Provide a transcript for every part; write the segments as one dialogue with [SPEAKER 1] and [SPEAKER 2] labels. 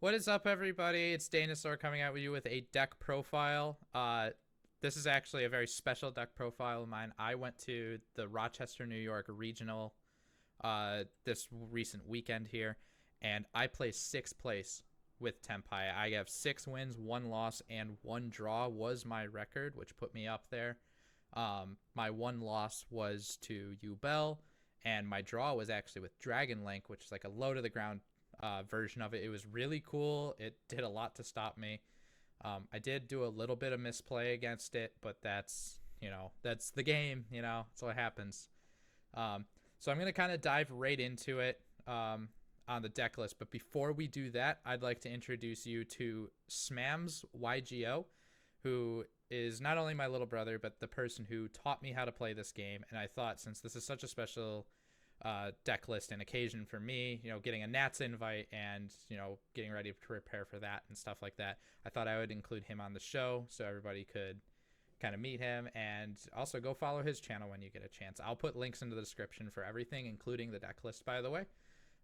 [SPEAKER 1] What is up, everybody? It's Danosaur coming out with you with a deck profile. This is actually a very special deck profile of mine. I went to the Rochester, New York Regional this recent weekend here, and I placed sixth place with Tenpai. I have 6 wins, 1 loss, and 1 draw was my record, which put me up there. My 1 loss was to Ubel, and my draw was actually with Dragon Link, which is like a low to the ground version of it. It was really cool. It did a lot to stop me. I did do a little bit of misplay against it, but that's the game. That's what happens. So I'm gonna kind of dive right into it on the deck list. But before we do that, I'd like to introduce you to SmamsYGO, who is not only my little brother, but the person who taught me how to play this game. And I thought, since this is such a special deck list and occasion for me, getting a Nats invite and, getting ready to prepare for that and stuff like that, I thought I would include him on the show so everybody could kind of meet him, and also go follow his channel when you get a chance. I'll put links into the description for everything, including the deck list, by the way.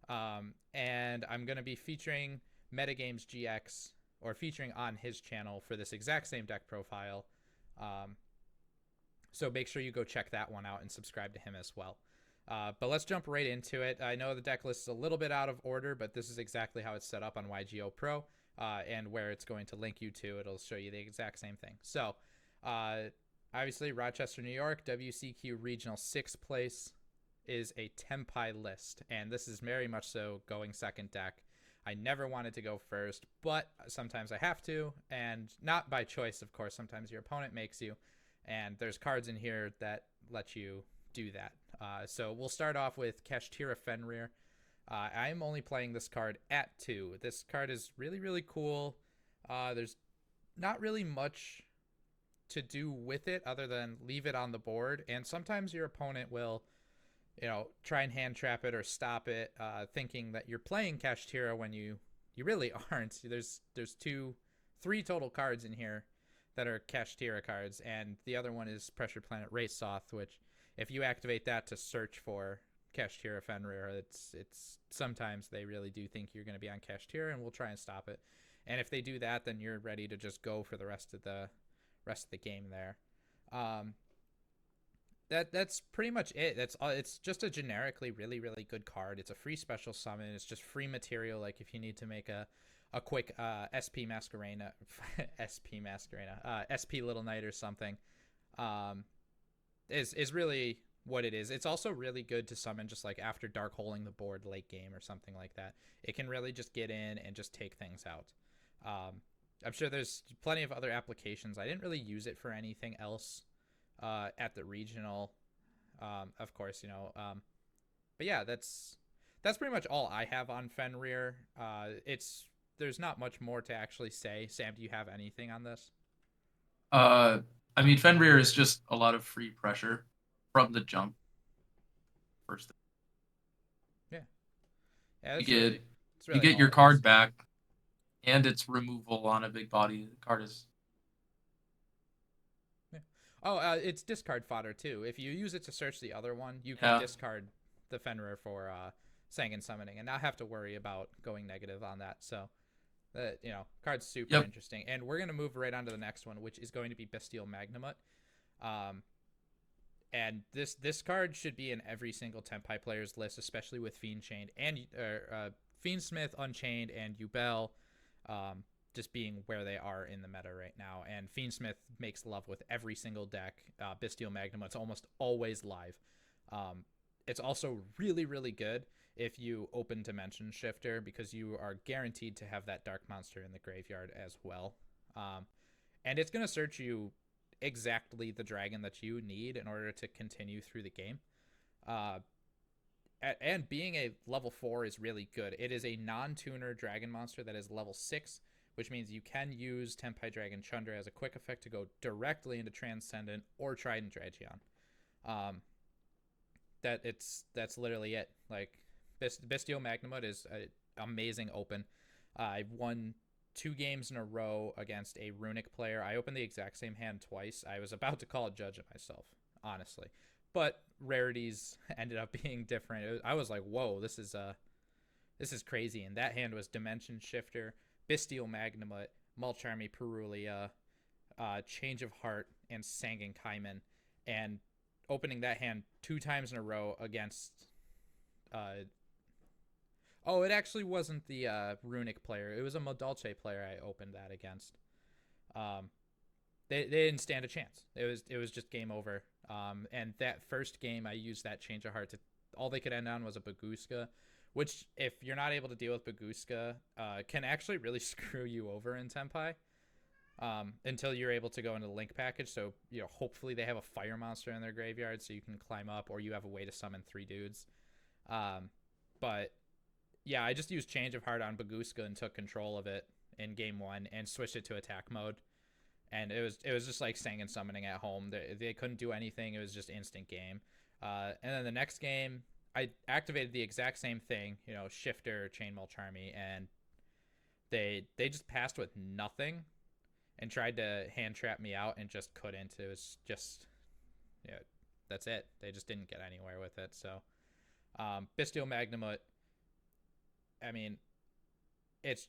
[SPEAKER 1] And I'm going to be featuring Metagames GX, or featuring on his channel for this exact same deck profile. So make sure you go check that one out and subscribe to him as well. But let's jump right into it. I know the deck list is a little bit out of order, but this is exactly how it's set up on YGOPRO, and where it's going to link you to. It'll show you the exact same thing. So, obviously, Rochester, New York, WCQ Regional 6th place is a Tenpai list, and this is very much so going second deck. I never wanted to go first, but sometimes I have to, and not by choice, of course. Sometimes your opponent makes you, and there's cards in here that let you do that. So we'll start off with Kashtira Fenrir. I'm only playing this card at 2. This card is really, really cool. There's not really much to do with it other than leave it on the board, and sometimes your opponent will try and hand trap it or stop it, thinking that you're playing Kashtira when you really aren't. There's 3 total cards in here that are Kashtira cards, and the other one is Pressure Planet Racesoth, which, if you activate that to search for Kashtira Fenrir, it's sometimes they really do think you're going to be on Kashtira, and we'll try and stop it. And if they do that, then you're ready to just go for the rest of the game there. That's pretty much it. It's just a generically really, really good card. It's a free special summon. It's just free material, like if you need to make a quick SP Masquerena SP Little Knight or something, is really what it is. It's also really good to summon just like after dark holing the board late game or something like that. It can really just get in and just take things out. I'm sure there's plenty of other applications. I didn't really use it for anything else at the regional, of course, but yeah, that's pretty much all I have on Fenrir. There's not much more to actually say. Sam, do you have anything on this?
[SPEAKER 2] I mean, Fenrir is just a lot of free pressure from the jump. First,
[SPEAKER 1] Yeah, yeah,
[SPEAKER 2] you
[SPEAKER 1] that's
[SPEAKER 2] get
[SPEAKER 1] really
[SPEAKER 2] you get
[SPEAKER 1] all
[SPEAKER 2] your
[SPEAKER 1] it is.
[SPEAKER 2] card back, and its removal on a big body. The card is
[SPEAKER 1] Yeah. Oh, it's discard fodder too. If you use it to search the other one, you can
[SPEAKER 2] yeah.
[SPEAKER 1] discard the Fenrir for Sangan summoning and not have to worry about going negative on that. So, card's super
[SPEAKER 2] Yep.
[SPEAKER 1] interesting. And we're gonna move right on to the next one, which is going to be Bestial Magnamut. Um, and this card should be in every single Tenpai player's list, especially with Fiend Chained and Fiendsmith Unchained and Ubel, just being where they are in the meta right now. And Fiendsmith makes love with every single deck. Bestial Magnamut's almost always live. It's also really, really good if you open Dimension Shifter, because you are guaranteed to have that Dark Monster in the graveyard as well. And it's going to search you exactly the dragon that you need in order to continue through the game. And being a level 4 is really good. It is a non-tuner dragon monster that is level 6, which means you can use Tenpai Dragon Chundra as a quick effect to go directly into Transcendent or Trident Dragion. That's literally it. Like, Bestial Magnamut is an amazing open. I've won 2 games in a row against a Runic player. I opened the exact same hand twice. I was about to call a judge of myself, honestly. But rarities ended up being different. I was like, whoa, this is crazy. And that hand was Dimension Shifter, Bestial Magnamut, Mulcharmy Perulia, Change of Heart, and Sangan Kaiman, and opening that hand 2 times in a row against. Oh, it actually wasn't the Runic player. It was a Modalche player I opened that against. They didn't stand a chance. It was just game over. And that first game, I used that Change of Heart to. All they could end on was a Baguska, which, if you're not able to deal with Baguska, can actually really screw you over in Tenpai. Until you're able to go into the Link package. So, hopefully they have a fire monster in their graveyard so you can climb up, or you have a way to summon 3 dudes. But yeah, I just used Change of Heart on Baguska and took control of it in game 1 and switched it to attack mode. And it was just like Sangan summoning at home. They couldn't do anything. It was just instant game. And then the next game, I activated the exact same thing, Shifter, Chain Mulcharmy, and they just passed with nothing and tried to hand trap me out and just couldn't. It was just, that's it. They just didn't get anywhere with it. So, Bestial Magnamut, I mean, it's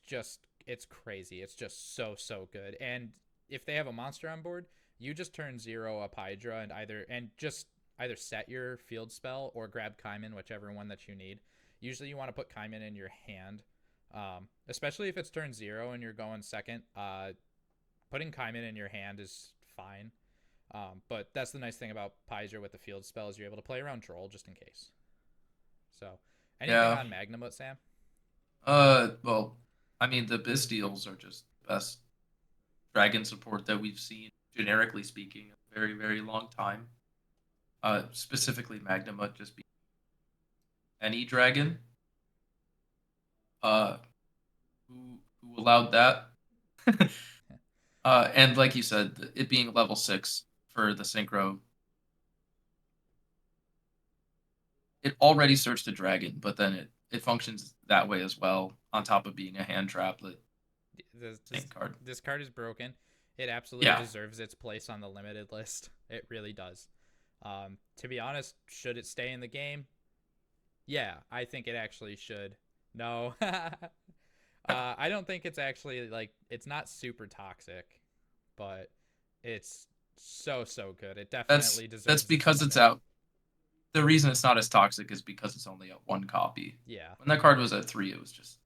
[SPEAKER 1] crazy. It's just so good. And if they have a monster on board, you just turn 0 up Hydra and just either set your field spell or grab Kaiman, whichever one that you need. Usually you want to put Kaiman in your hand, especially if it's turn 0 and you're going second. Putting Kaiman in your hand is fine. But that's the nice thing about Pyzer with the field spell is you're able to play around Droll just in case. So, anything on Magnamut, Sam?
[SPEAKER 2] Well, I mean, the Bestials are just the best dragon support that we've seen, generically speaking, a very, very long time. Specifically Magnamut just being any dragon. Who allowed that? And like you said, it being level 6 for the synchro, it already searched a dragon, but then it functions that way as well, on top of being a hand traplet.
[SPEAKER 1] This card is broken. It absolutely deserves its place on the limited list. It really does. To be honest, should it stay in the game? Yeah, I think it actually should. No. I don't think it's actually, it's not super toxic, but it's so good. It definitely deserves.
[SPEAKER 2] That's because it's out. The reason it's not as toxic is because it's only at 1 copy.
[SPEAKER 1] Yeah.
[SPEAKER 2] When that card was at 3, it was just.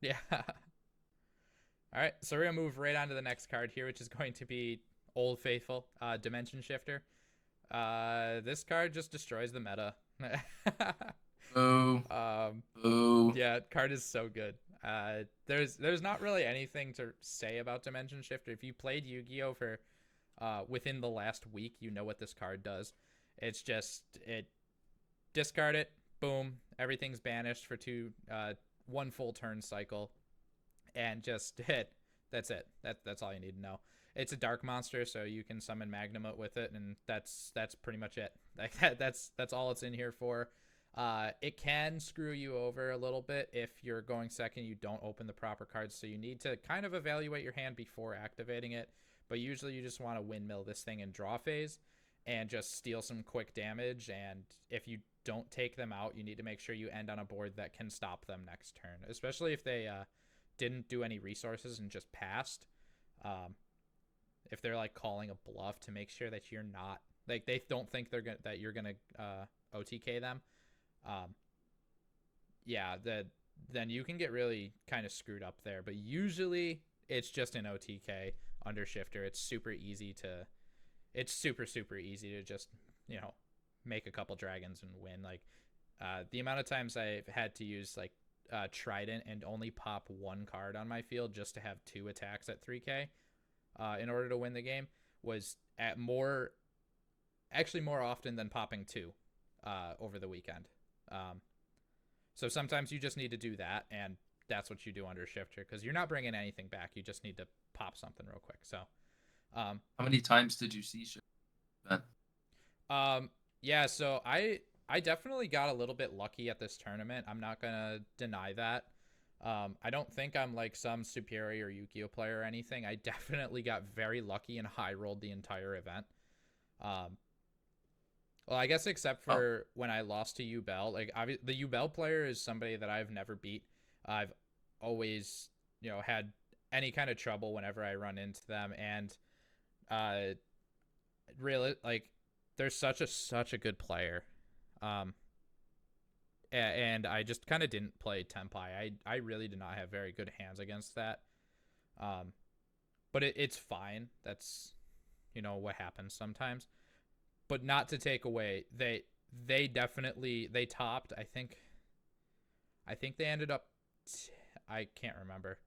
[SPEAKER 1] Yeah. All right, so we're gonna move right on to the next card here, which is going to be Old Faithful, Dimension Shifter. This card just destroys the meta.
[SPEAKER 2] Boo. Boo.
[SPEAKER 1] Yeah, card is so good. There's not really anything to say about Dimension Shifter. If you played Yu-Gi-Oh for within the last week, you know what this card does. It's just discard it, boom, everything's banished for 1 full turn cycle, and just hit. That's it. That's all you need to know. It's a dark monster, so you can summon Magnamut with it, and that's pretty much it. That's all it's in here for. It can screw you over a little bit if you're going second. You don't open the proper cards, so you need to kind of evaluate your hand before activating it. But usually, you just want to windmill this thing in draw phase and just steal some quick damage. And if you don't take them out, you need to make sure you end on a board that can stop them next turn, especially if they didn't do any resources and just passed. If they're calling a bluff to make sure that you're not they don't think that you're gonna OTK them. Then you can get really kind of screwed up there. But usually it's just an OTK under Shifter. It's super easy to just make a couple dragons and win. The amount of times I've had to use Trident and only pop 1 card on my field just to have 2 attacks at 3k in order to win the game was more often than popping 2 over the weekend. So sometimes you just need to do that, and that's what you do under Shifter, because you're not bringing anything back. You just need to pop something real quick. So
[SPEAKER 2] how many times did you see Shifter?
[SPEAKER 1] Yeah, so I definitely got a little bit lucky at this tournament. I'm not gonna deny that. I don't think I'm some superior Yu-Gi-Oh player or anything. I definitely got very lucky and high rolled the entire event. Well, I guess except for when I lost to Ubel. The Ubel player is somebody that I've never beat. I've always, had any kind of trouble whenever I run into them. And uh, really, like, they're such a good player. Um, and I just kind of didn't play Tenpai. I really did not have very good hands against that. Um, but it's fine. That's what happens sometimes. But not to take away, they definitely they topped. I think they ended up. I can't remember,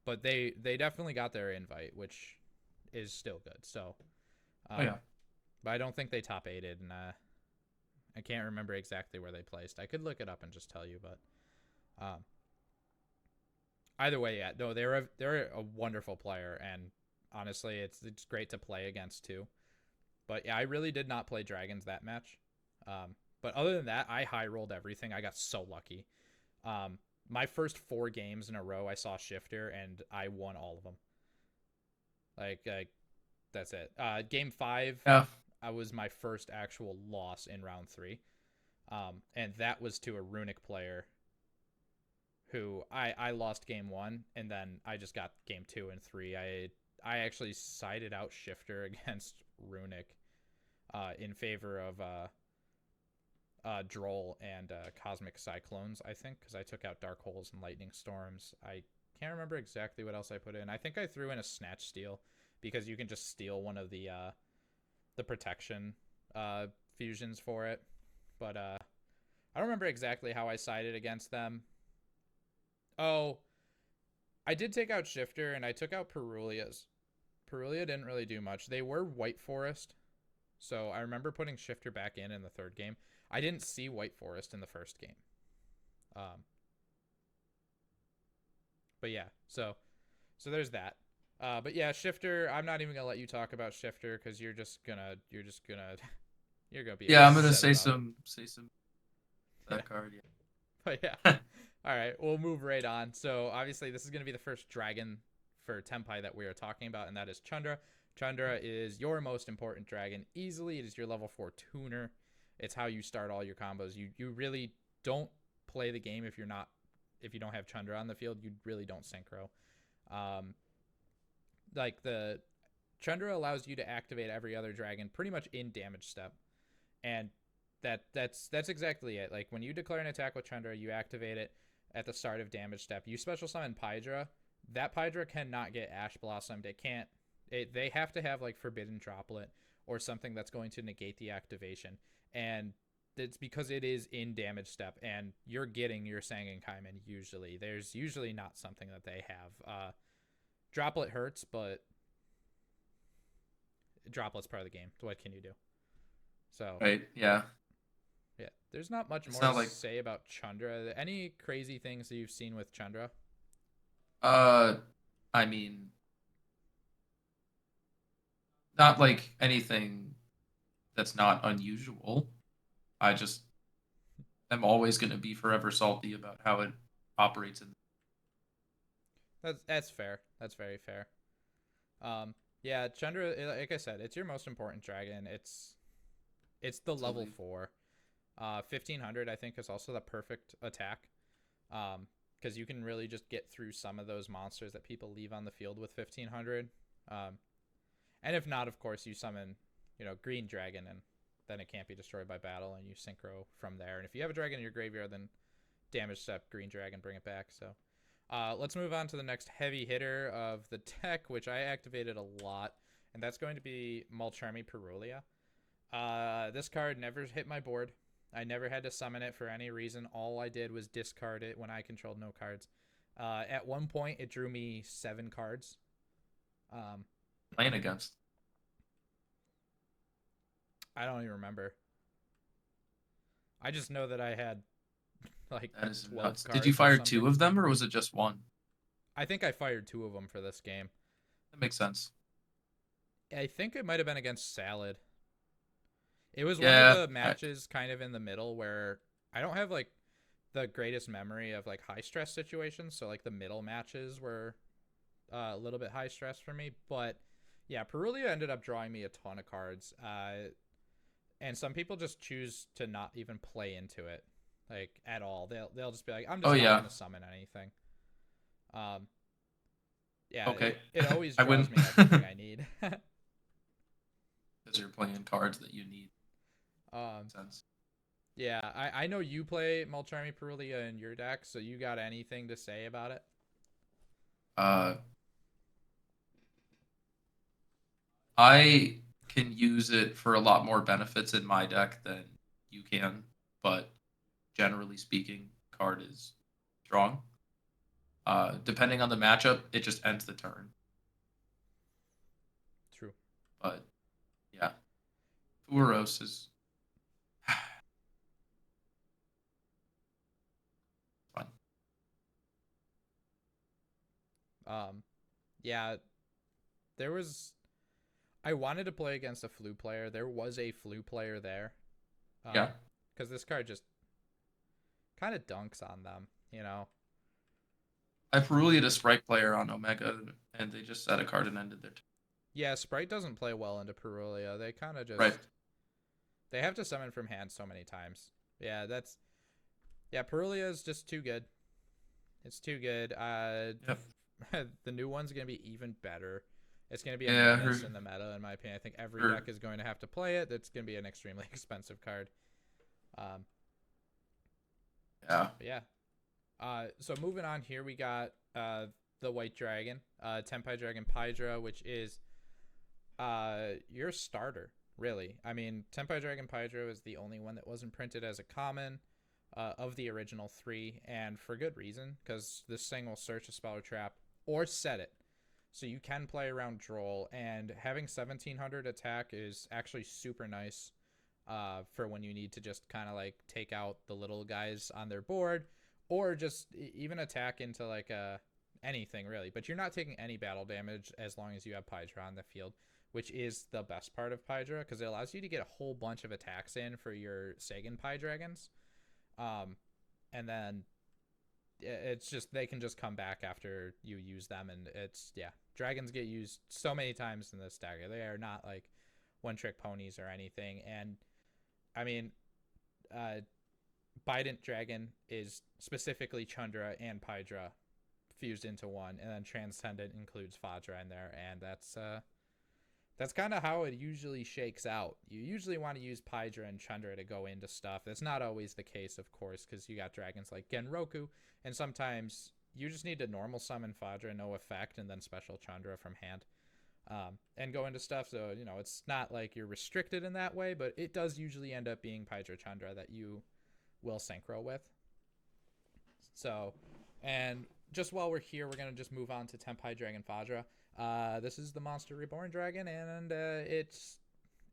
[SPEAKER 1] but they definitely got their invite, which is still good. So,
[SPEAKER 2] Oh yeah.
[SPEAKER 1] but I don't think they top aided, and I can't remember exactly where they placed. I could look it up and just tell you, but um, either way, yeah, no, they're a wonderful player, and honestly, it's great to play against too. But yeah, I really did not play dragons that match. But other than that, I high rolled everything. I got so lucky. My first 4 games in a row, I saw shifter, and I won all of them. Like that's it. Game 5,
[SPEAKER 2] Yeah.
[SPEAKER 1] I was my first actual loss in round 3. And that was to a runic player who I lost game 1, and then I just got game 2 and 3. I actually sided out shifter against runic in favor of Droll and Cosmic Cyclones, I think, because I took out Dark Holes and Lightning Storms. I can't remember exactly what else I put in. I think I threw in a Snatch Steal, because you can just steal one of the protection fusions for it. But I don't remember exactly how I sided against them. Oh, I did take out Shifter, and I took out Perulias. Perulia didn't really do much. They were White Forest, so I remember putting Shifter back in the third game. I didn't see White Forest in the first game. But yeah, so there's that. But yeah, Shifter, I'm not even gonna let you talk about Shifter, because you're gonna be
[SPEAKER 2] Yeah, I'm gonna
[SPEAKER 1] upset
[SPEAKER 2] say
[SPEAKER 1] about it.
[SPEAKER 2] some
[SPEAKER 1] Yeah.
[SPEAKER 2] that card.
[SPEAKER 1] But yeah.
[SPEAKER 2] Yeah.
[SPEAKER 1] All right, we'll move right on. So obviously this is gonna be the first dragon for Tenpai that we are talking about, and that is Chandra. Chandra is your most important dragon. Easily, it is your level 4 tuner. It's how you start all your combos. You really don't play the game if you don't have Chandra on the field. You really don't synchro. Like the Chandra allows you to activate every other dragon pretty much in damage step, and that's exactly it. Like when you declare an attack with Chandra, you activate it at the start of damage step. You special summon Pydra. That Pydra cannot get Ash Blossomed. It can't. They have to have like Forbidden Droplet or something that's going to negate the activation, and it's because it is in damage step, and you're getting your Sangenkaimen usually. There's usually not something that they have. Droplet hurts, but Droplet's part of the game. What can you do? So
[SPEAKER 2] Right. Yeah.
[SPEAKER 1] yeah, there's not much
[SPEAKER 2] It's
[SPEAKER 1] more to
[SPEAKER 2] not like
[SPEAKER 1] say about Chandra. Any crazy things that you've seen with Chandra?
[SPEAKER 2] uh, I mean, not like anything that's not unusual. I just am always gonna be forever salty about how it operates in.
[SPEAKER 1] That's fair. That's very fair. Yeah, Chandra, like I said, it's your most important dragon. It's the level
[SPEAKER 2] Absolutely.
[SPEAKER 1] 4. 1500 I think is also the perfect attack. Because you can really just get through some of those monsters that people leave on the field with 1500. And if not, of course, you summon, Green Dragon, and then it can't be destroyed by battle, and you synchro from there. And if you have a dragon in your graveyard, then damage step, Green Dragon, bring it back. So let's move on to the next heavy hitter of the deck, which I activated a lot, and that's going to be Mulcharmy Perulia. This card never hit my board. I never had to summon it for any reason. All I did was discard it when I controlled no cards. At one point, it drew me 7 cards.
[SPEAKER 2] Playing against.
[SPEAKER 1] I don't even remember. I just know that I had like
[SPEAKER 2] That is
[SPEAKER 1] 12
[SPEAKER 2] nuts. Did you
[SPEAKER 1] cards or
[SPEAKER 2] fire 2
[SPEAKER 1] something.
[SPEAKER 2] of them, or was it just one?
[SPEAKER 1] I think I fired 2 of them for this game.
[SPEAKER 2] That makes sense.
[SPEAKER 1] I think it might have been against Salad. It was one of
[SPEAKER 2] Yeah.
[SPEAKER 1] the matches kind of in the middle where I don't have like the greatest memory of like high stress situations. So like the middle matches were a little bit high stress for me. But yeah, Perulia ended up drawing me a ton of cards. And some people just choose to not even play into it like at all. They'll just be like, I'm
[SPEAKER 2] Oh
[SPEAKER 1] just not
[SPEAKER 2] yeah.
[SPEAKER 1] going to summon anything. Um, yeah,
[SPEAKER 2] Okay.
[SPEAKER 1] it always
[SPEAKER 2] I
[SPEAKER 1] draws
[SPEAKER 2] wouldn't,
[SPEAKER 1] me everything I need.
[SPEAKER 2] because you're playing cards that you need.
[SPEAKER 1] um,
[SPEAKER 2] Makes sense.
[SPEAKER 1] yeah, I know you play Mulcharmy Perulia in your deck, so you got anything to say about it?
[SPEAKER 2] Uh, I can use it for a lot more benefits in my deck than you can, but generally speaking, card is strong. Depending on the matchup, it just ends the turn.
[SPEAKER 1] True.
[SPEAKER 2] But yeah, Furos is fun.
[SPEAKER 1] Um, yeah, there was. I wanted to play against a flu player. There was a flu player there.
[SPEAKER 2] Yeah,
[SPEAKER 1] Because this card just kind of dunks on them, you know.
[SPEAKER 2] I Perulia'd a Sprite player on Omega, and they just set a card and ended their turn.
[SPEAKER 1] Yeah, Sprite doesn't play well into Perulia. They kind of
[SPEAKER 2] Right.
[SPEAKER 1] just they have to summon from hand so many times. Yeah, that's yeah. Perulia is just too good. It's too good.
[SPEAKER 2] Yep.
[SPEAKER 1] The new one's gonna be even better. It's gonna be a
[SPEAKER 2] Yeah,
[SPEAKER 1] menace in the meta, in my opinion. I think every
[SPEAKER 2] her
[SPEAKER 1] deck is going to have to play it. It's gonna be an extremely expensive card. Um,
[SPEAKER 2] yeah.
[SPEAKER 1] but yeah. So moving on here, we got the White Dragon, Tenpai Dragon Pydra, which is your starter, really. I mean, Tenpai Dragon Pydra is the only one that wasn't printed as a common of the original three, and for good reason, because this thing will search a spell or trap or set it. So you can play around Droll, and having 1700 attack is actually super nice for when you need to just kind of like take out the little guys on their board, or just even attack into like anything really. But you're not taking any battle damage as long as you have Pydra on the field, which is the best part of Pydra because it allows you to get a whole bunch of attacks in for your Sagan Pie Dragons. And then it's just they can just come back after you use them, and it's yeah, dragons get used so many times in this deck. They are not like one trick ponies or anything. And I mean, uh, Bident Dragon is specifically Chandra and Pydra fused into one, and then Transcendent includes Fadra in there, and that's kind of how it usually shakes out. You usually want to use Pydra and Chandra to go into stuff. That's not always the case, of course, because you got dragons like Genroku, and sometimes you just need to normal summon Fadra, no effect, and then special Chandra from hand. And go into stuff. So, you know, it's not like you're restricted in that way, but it does usually end up being Pydra Chandra that you will synchro with. So, and just while we're here, we're going to just move on to Tenpai Dragon Fadra. This is the Monster Reborn Dragon, and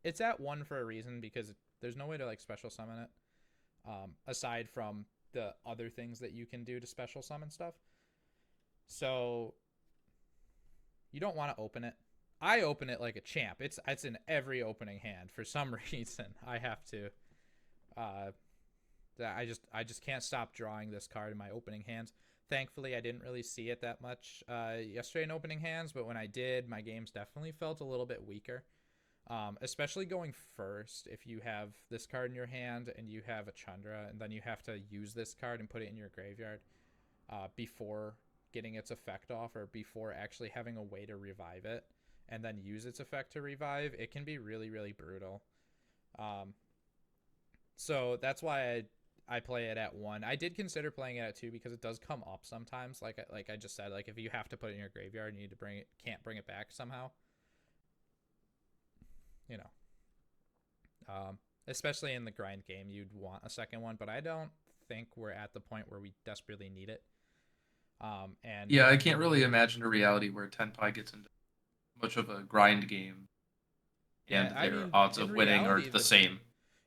[SPEAKER 1] it's at 1 for a reason because there's no way to like special summon it aside from the other things that you can do to special summon stuff. So you don't want to open it. I open it like a champ. It's in every opening hand for some reason. I have to. I just can't stop drawing this card in my opening hands. Thankfully, I didn't really see it that much yesterday in opening hands, but when I did, my games definitely felt a little bit weaker. Especially going first, if you have this card in your hand and you have a Chandra, and then you have to use this card and put it in your graveyard before getting its effect off or before actually having a way to revive it and then use its effect to revive, it can be really, really brutal. So that's why I play it at 1. I did consider playing it at 2 because it does come up sometimes. Like I just said, like if you have to put it in your graveyard and you need to bring it, can't bring it back somehow. You know, especially in the grind game, you'd want a second one, but I don't think we're at the point where we desperately need it. And
[SPEAKER 2] Yeah, I can't really imagine a reality where Tenpai gets into much of a grind game
[SPEAKER 1] yeah,
[SPEAKER 2] and
[SPEAKER 1] I
[SPEAKER 2] their
[SPEAKER 1] mean,
[SPEAKER 2] odds of winning are the same.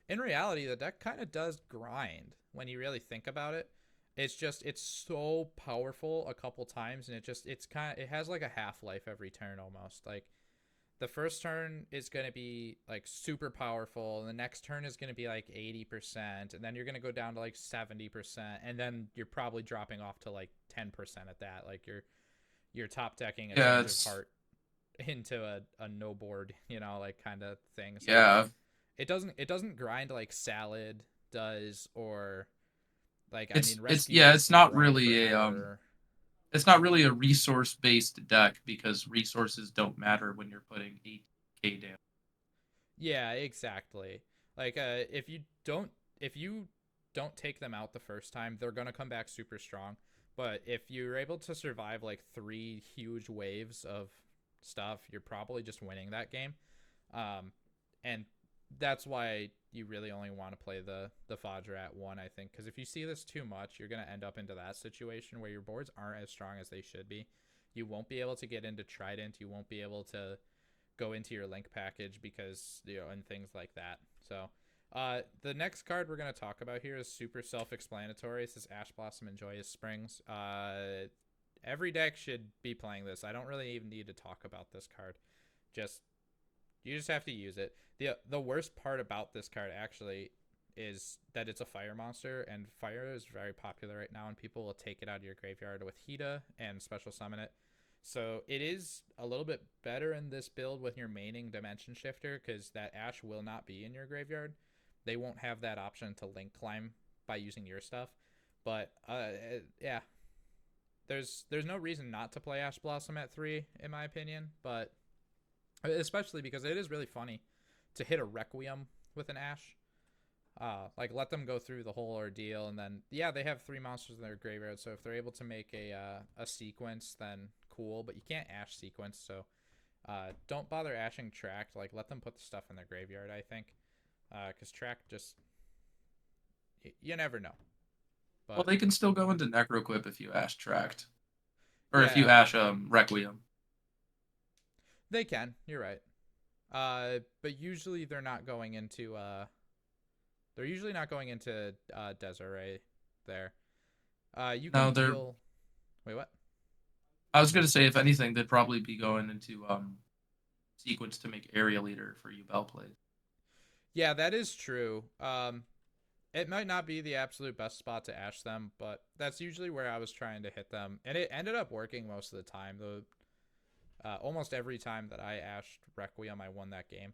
[SPEAKER 1] in reality, the deck kind of does grind when you really think about it. It's just it's so powerful a couple times, and it has like a half life every turn almost. Like the first turn is going to be like super powerful, and the next turn is going to be like 80%, and then you're going to go down to like 70%, and then you're probably dropping off to like 10% at that. Like you're top decking a
[SPEAKER 2] Yeah,
[SPEAKER 1] Changer's
[SPEAKER 2] it's
[SPEAKER 1] Heart into a no board, you know, like kind of thing. So
[SPEAKER 2] yeah,
[SPEAKER 1] it doesn't grind like Salad does, or like I
[SPEAKER 2] it's
[SPEAKER 1] mean
[SPEAKER 2] it's
[SPEAKER 1] Rescue
[SPEAKER 2] yeah,
[SPEAKER 1] Beast
[SPEAKER 2] it's
[SPEAKER 1] can
[SPEAKER 2] not
[SPEAKER 1] grind
[SPEAKER 2] really a
[SPEAKER 1] forever.
[SPEAKER 2] it's not really a resource based deck because resources don't matter when you're putting 8k down.
[SPEAKER 1] Yeah, exactly. Like if you don't take them out the first time, they're gonna come back super strong. But if you're able to survive like three huge waves of stuff, you're probably just winning that game. Um, and that's why you really only want to play the Fodder at one, I think, because if you see this too much, you're gonna end up into that situation where your boards aren't as strong as they should be. You won't be able to get into Trident. You won't be able to go into your link package because and things like that. So the next card we're going to talk about here is super self-explanatory. This is Ash Blossom and Joyous Springs. Every deck should be playing this. I don't really even need to talk about this card. Just you just have to use it. The worst part about this card actually is that it's a fire monster, and fire is very popular right now, and people will take it out of your graveyard with Hita and special summon it. So it is a little bit better in this build with your maining Dimension Shifter because that Ash will not be in your graveyard. They won't have that option to link climb by using your stuff. But yeah, there's no reason not to play Ash Blossom at 3 in my opinion, but especially because it is really funny to hit a Requiem with an Ash. Like let them go through the whole ordeal, and then yeah, they have 3 monsters in their graveyard. So if they're able to make a sequence, then cool. But you can't Ash sequence, so don't bother ashing Tract. Like let them put the stuff in their graveyard. I think, because Tract just you never know.
[SPEAKER 2] Well,
[SPEAKER 1] But
[SPEAKER 2] they can still go into Necroquip if you Ash Tract, or if you
[SPEAKER 1] yeah,
[SPEAKER 2] Ash Requiem.
[SPEAKER 1] they can. You're right. But usually they're not going into they're usually not going into Desiree there. You can
[SPEAKER 2] No, they're.
[SPEAKER 1] heal. Wait, what?
[SPEAKER 2] I was gonna say, if anything, they'd probably be going into sequence to make Area Leader for you Bell plays.
[SPEAKER 1] Yeah, that is true. It might not be the absolute best spot to ash them, but that's usually where I was trying to hit them, and it ended up working most of the time. Though, almost every time that I ashed Requiem, I won that game.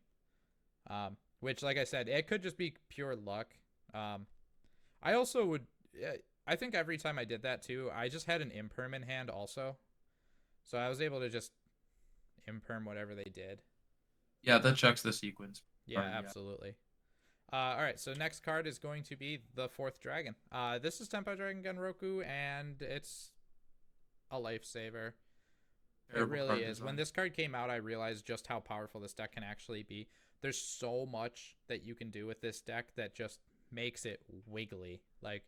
[SPEAKER 1] Which, like I said, it could just be pure luck. I also would. I think every time I did that too, I just had an imperm in hand also, so I was able to just imperm whatever they did.
[SPEAKER 2] Yeah, that checks the sequence.
[SPEAKER 1] Yeah,
[SPEAKER 2] Right, yeah.
[SPEAKER 1] absolutely. All right, so next card is going to be the fourth dragon. This is Tenpai Dragon Genroku, and it's a lifesaver. It
[SPEAKER 2] Terrible
[SPEAKER 1] really
[SPEAKER 2] card
[SPEAKER 1] is. When
[SPEAKER 2] design.
[SPEAKER 1] this card came out, I realized just how powerful this deck can actually be. There's so much that you can do with this deck that just makes it wiggly. Like,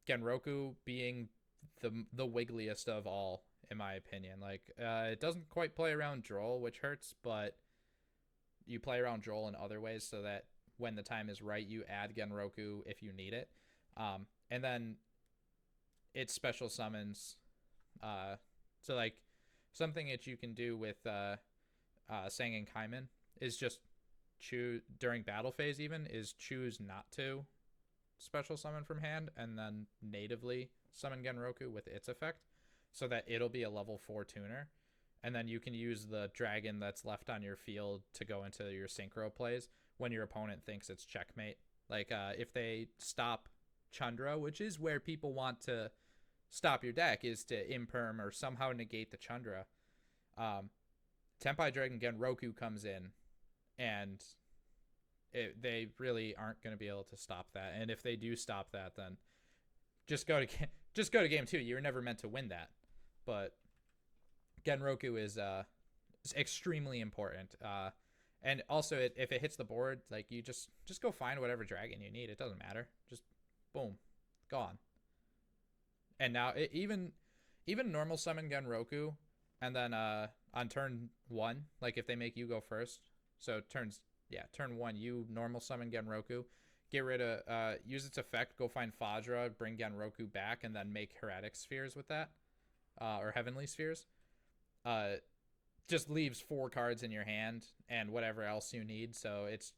[SPEAKER 1] Genroku being the wiggliest of all, in my opinion. Like, it doesn't quite play around Droll, which hurts, but you play around Droll in other ways so that when the time is right, you add Genroku if you need it. And then it special summons. So like something that you can do with Sangin Kaiman is just choose during battle phase even is choose not to special summon from hand and then natively summon Genroku with its effect so that it'll be a level 4 tuner, and then you can use the dragon that's left on your field to go into your synchro plays when your opponent thinks it's checkmate. Like if they stop Chandra, which is where people want to stop your deck, is to imperm or somehow negate the Chandra. um, Tenpai Dragon Genroku comes in, and they really aren't going to be able to stop that. And if they do stop that, then just go to just go to game 2. You were never meant to win that. But Genroku is extremely important. And also, if it hits the board, like you just go find whatever dragon you need. It doesn't matter. Just boom, gone. And now even normal summon Genroku, and then on turn 1, like if they make you go first, so turn 1 you normal summon Genroku, get rid of use its effect, go find Fadra, bring Genroku back, and then make Heretic Spheres with that, or Heavenly Spheres. Uh, just leaves 4 cards in your hand and whatever else you need. So it's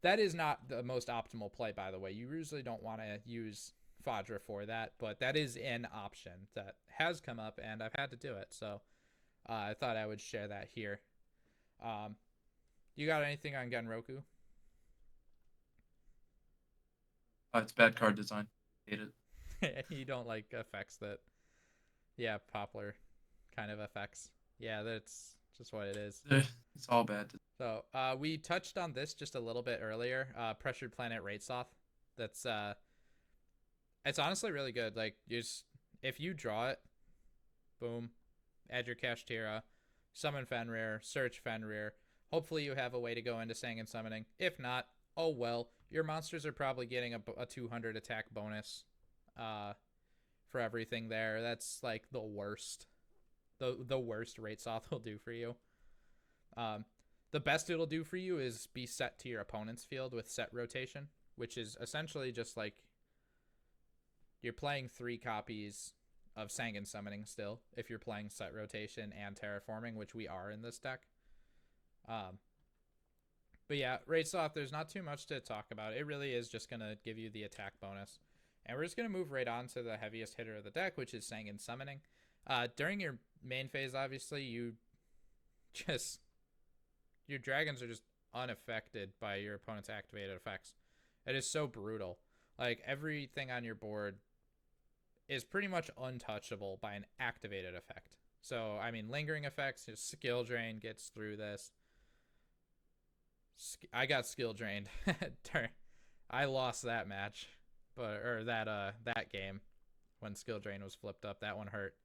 [SPEAKER 1] that is not the most optimal play, by the way. You usually don't want to use Fadra for that, but that is an option that has come up, and I've had to do it. So I thought I would share that here. You got anything on Genroku?
[SPEAKER 2] It's bad card design. Hate it.
[SPEAKER 1] You don't like effects that Yeah, poplar kind of effects. Yeah, that's just what it is.
[SPEAKER 2] It's all bad.
[SPEAKER 1] So we touched on this just a little bit earlier. Pressured Planet Rates Off. That's it's honestly really good. Like you just, if you draw it, boom, add your Kashtira, summon Fenrir, search Fenrir. Hopefully you have a way to go into Sangan summoning. If not, oh well. Your monsters are probably getting a 200 attack bonus for everything there. That's like the worst. The worst rate Soth will do for you. The best it'll do for you is be set to your opponent's field with set rotation, which is essentially just like you're playing 3 copies of Sangan summoning still if you're playing set rotation and terraforming, which we are in this deck. But yeah, Rates Off, there's not too much to talk about. It really is just going to give you the attack bonus. And we're just going to move right on to the heaviest hitter of the deck, which is Sangan summoning. During your main phase, obviously, your dragons are just unaffected by your opponent's activated effects. It is so brutal. Like, everything on your board is pretty much untouchable by an activated effect. So, I mean, lingering effects, skill drain gets through this. I got skill drained. I lost that match, or that game when skill drain was flipped up. That one hurt.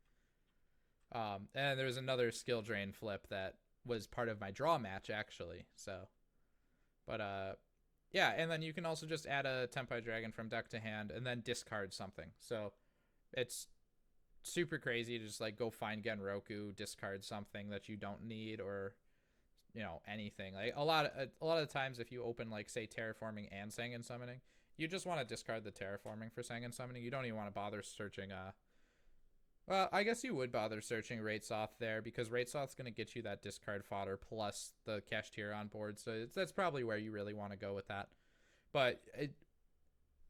[SPEAKER 1] And there was another skill drain flip that was part of my draw match actually. So, but yeah, and then you can also just add a Tenpai Dragon from deck to hand and then discard something. So it's super crazy to just like go find Genroku, discard something that you don't need, or anything. Like a lot of the times if you open like say terraforming and Sangan summoning, you just want to discard the terraforming for Sangan summoning. You don't even want to bother searching well, I guess you would bother searching Ratesoth there because Ratesoth's going to get you that discard fodder plus the Kashtira on board. So that's probably where you really want to go with that. But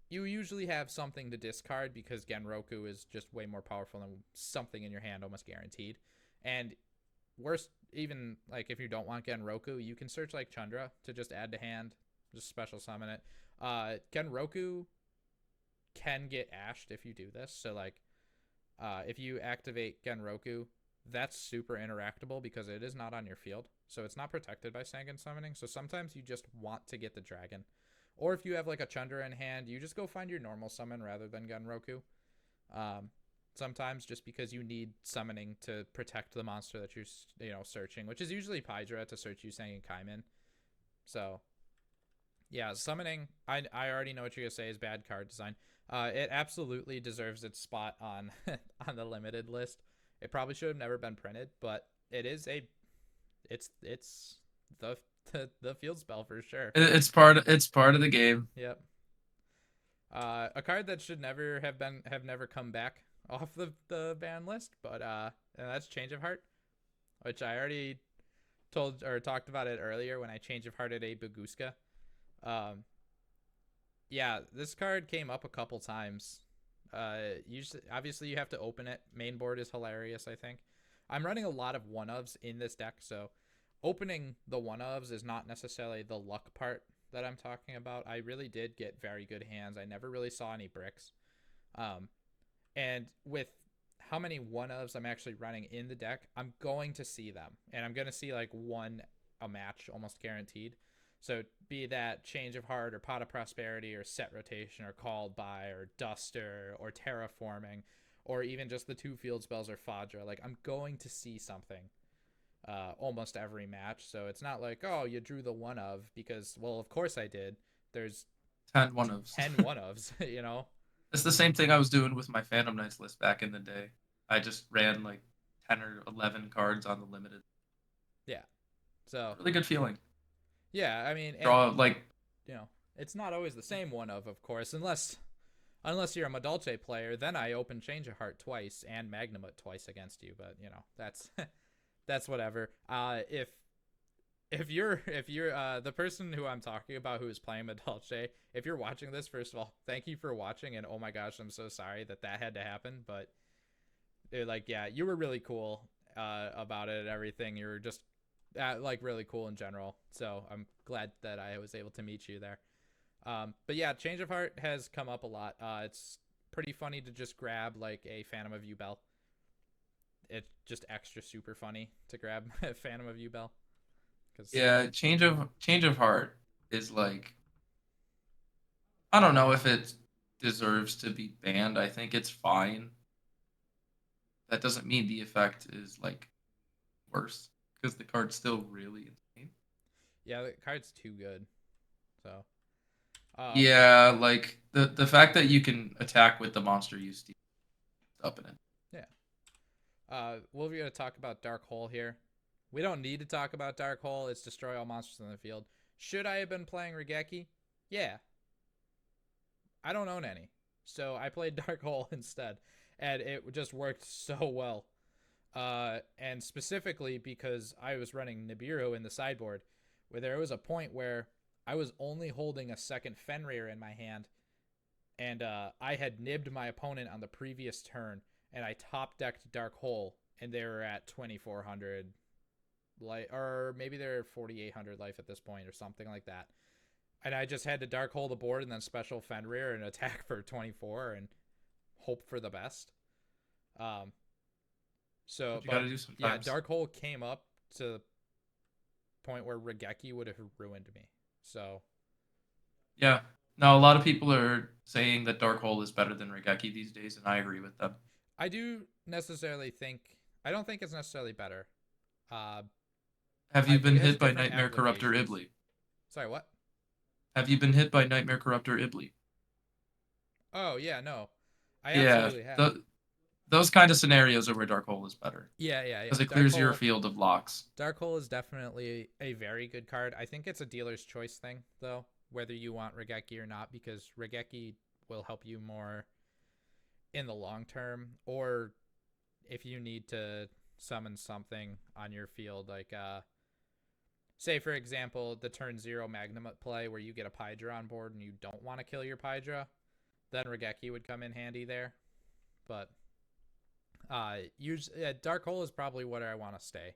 [SPEAKER 1] you usually have something to discard because Genroku is just way more powerful than something in your hand, almost guaranteed. And worst, even like if you don't want Genroku, you can search like Chandra to just add to hand, just special summon it. Genroku can get ashed if you do this. So like if you activate Genroku, that's super interactable because it is not on your field. So it's not protected by Sangan summoning. So sometimes you just want to get the dragon. Or if you have like a Chandra in hand, you just go find your normal summon rather than Genroku. Sometimes just because you need summoning to protect the monster that you're searching, which is usually Pydra to search you Sangan Kaiman. So yeah, summoning, I already know what you're going to say is bad card design. It absolutely deserves its spot on on the limited list. It probably should have never been printed, but it's the field spell for sure.
[SPEAKER 2] It's part of the game.
[SPEAKER 1] Yep. A card that should never have never come back off the ban list, but and that's Change of Heart, which I already talked about it earlier when I Change of Hearted a Baguska. Yeah, this card came up a couple times. Obviously you have to open it. Main board is hilarious, I think. I'm running a lot of one-ofs in this deck, so opening the one-ofs is not necessarily the luck part that I'm talking about. I really did get very good hands. I never really saw any bricks. And with how many one-ofs I'm actually running in the deck, I'm going to see them. And I'm going to see like one a match almost guaranteed. So be that Change of Heart or Pot of Prosperity or Set Rotation or Called By or Duster or Terraforming or even just the 2 field spells or Fadra. Like I'm going to see something almost every match. So it's not like, oh, you drew the one of because, well, of course I did. There's
[SPEAKER 2] 10 one-ofs.
[SPEAKER 1] 10 one-ofs,
[SPEAKER 2] It's the same thing I was doing with my Phantom Knights list back in the day. I just ran like 10 or 11 cards on the limited.
[SPEAKER 1] Yeah. So
[SPEAKER 2] really good feeling.
[SPEAKER 1] Yeah, I mean,
[SPEAKER 2] draw like
[SPEAKER 1] it's not always the same one of course, unless you're a Madolche player, then I open Change of Heart twice and Magnamut twice against you, but that's that's whatever. If you're the person who I'm talking about who is playing Madolche, if you're watching this, first of all, thank you for watching, and oh my gosh, I'm so sorry that had to happen, but yeah, you were really cool about it and everything. You were just like really cool in general, so I'm glad that I was able to meet you there. But yeah, Change of Heart has come up a lot. It's pretty funny to just grab like a Phantom of Yubel it's just extra super funny to grab Phantom of Bell. Cause
[SPEAKER 2] Yeah, change of heart is like, I don't know if it deserves to be banned. I think it's fine. That doesn't mean the effect is like worse because the card's still really insane.
[SPEAKER 1] yeah, the card's too good. So
[SPEAKER 2] Yeah, like the fact that you can attack with the monster you steal up in it.
[SPEAKER 1] yeah. We're gonna talk about Dark Hole here. We don't need to talk about Dark Hole. It's destroy all monsters in the field. Should I have been playing Regeki? Yeah. I don't own any. So I played Dark Hole instead. And it just worked so well. And specifically because I was running Nibiru in the sideboard, where there was a point where I was only holding a second Fenrir in my hand, and I had nibbed my opponent on the previous turn, and I top decked Dark Hole, and they were at 2,400 life, or maybe they're 4,800 life at this point, or something like that. And I just had to Dark Hole the board and then special Fenrir and attack for 24 and hope for the best. So,
[SPEAKER 2] What you gotta do sometimes.
[SPEAKER 1] yeah, Dark Hole came up to the point where Regeki would have ruined me. So,
[SPEAKER 2] Yeah. Now a lot of people are saying that Dark Hole is better than Regeki these days, and I agree with them.
[SPEAKER 1] I do necessarily think, I don't think it's necessarily better.
[SPEAKER 2] Have you been
[SPEAKER 1] it has
[SPEAKER 2] hit by
[SPEAKER 1] different
[SPEAKER 2] Nightmare Corruptor
[SPEAKER 1] applications.
[SPEAKER 2] Ibli?
[SPEAKER 1] Sorry, what?
[SPEAKER 2] Have you been hit by Nightmare Corruptor Ibli?
[SPEAKER 1] Oh, yeah, no. I
[SPEAKER 2] Yeah,
[SPEAKER 1] absolutely have.
[SPEAKER 2] those kind of scenarios are where Dark Hole is better
[SPEAKER 1] Yeah.
[SPEAKER 2] because it
[SPEAKER 1] Dark
[SPEAKER 2] clears your
[SPEAKER 1] Hole,
[SPEAKER 2] field of locks.
[SPEAKER 1] Dark Hole is definitely a very good card. I think it's a dealer's choice thing, though, whether you want Regeki or not, because Regeki will help you more in the long term, or if you need to summon something on your field, like say for example the turn 0 Magnum play where you get a Pydra on board and you don't want to kill your Pydra, then Regeki would come in handy there. But Dark Hole is probably where I want to stay.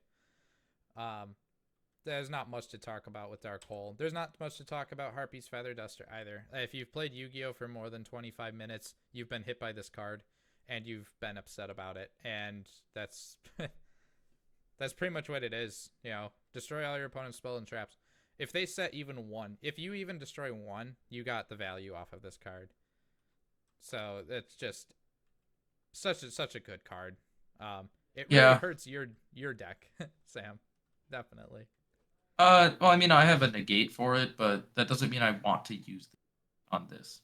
[SPEAKER 1] There's not much to talk about with Dark Hole. There's not much to talk about Harpy's Feather Duster either. If you've played Yu-Gi-Oh for more than 25 minutes, you've been hit by this card and you've been upset about it, and that's that's pretty much what it is. You know, destroy all your opponent's spell and traps. If they set even one, if you even destroy one, you got the value off of this card. So it's just such a good card. It really hurts your deck, Sam. Definitely.
[SPEAKER 2] Well, I mean, I have a negate for it, but that doesn't mean I want to use it on this.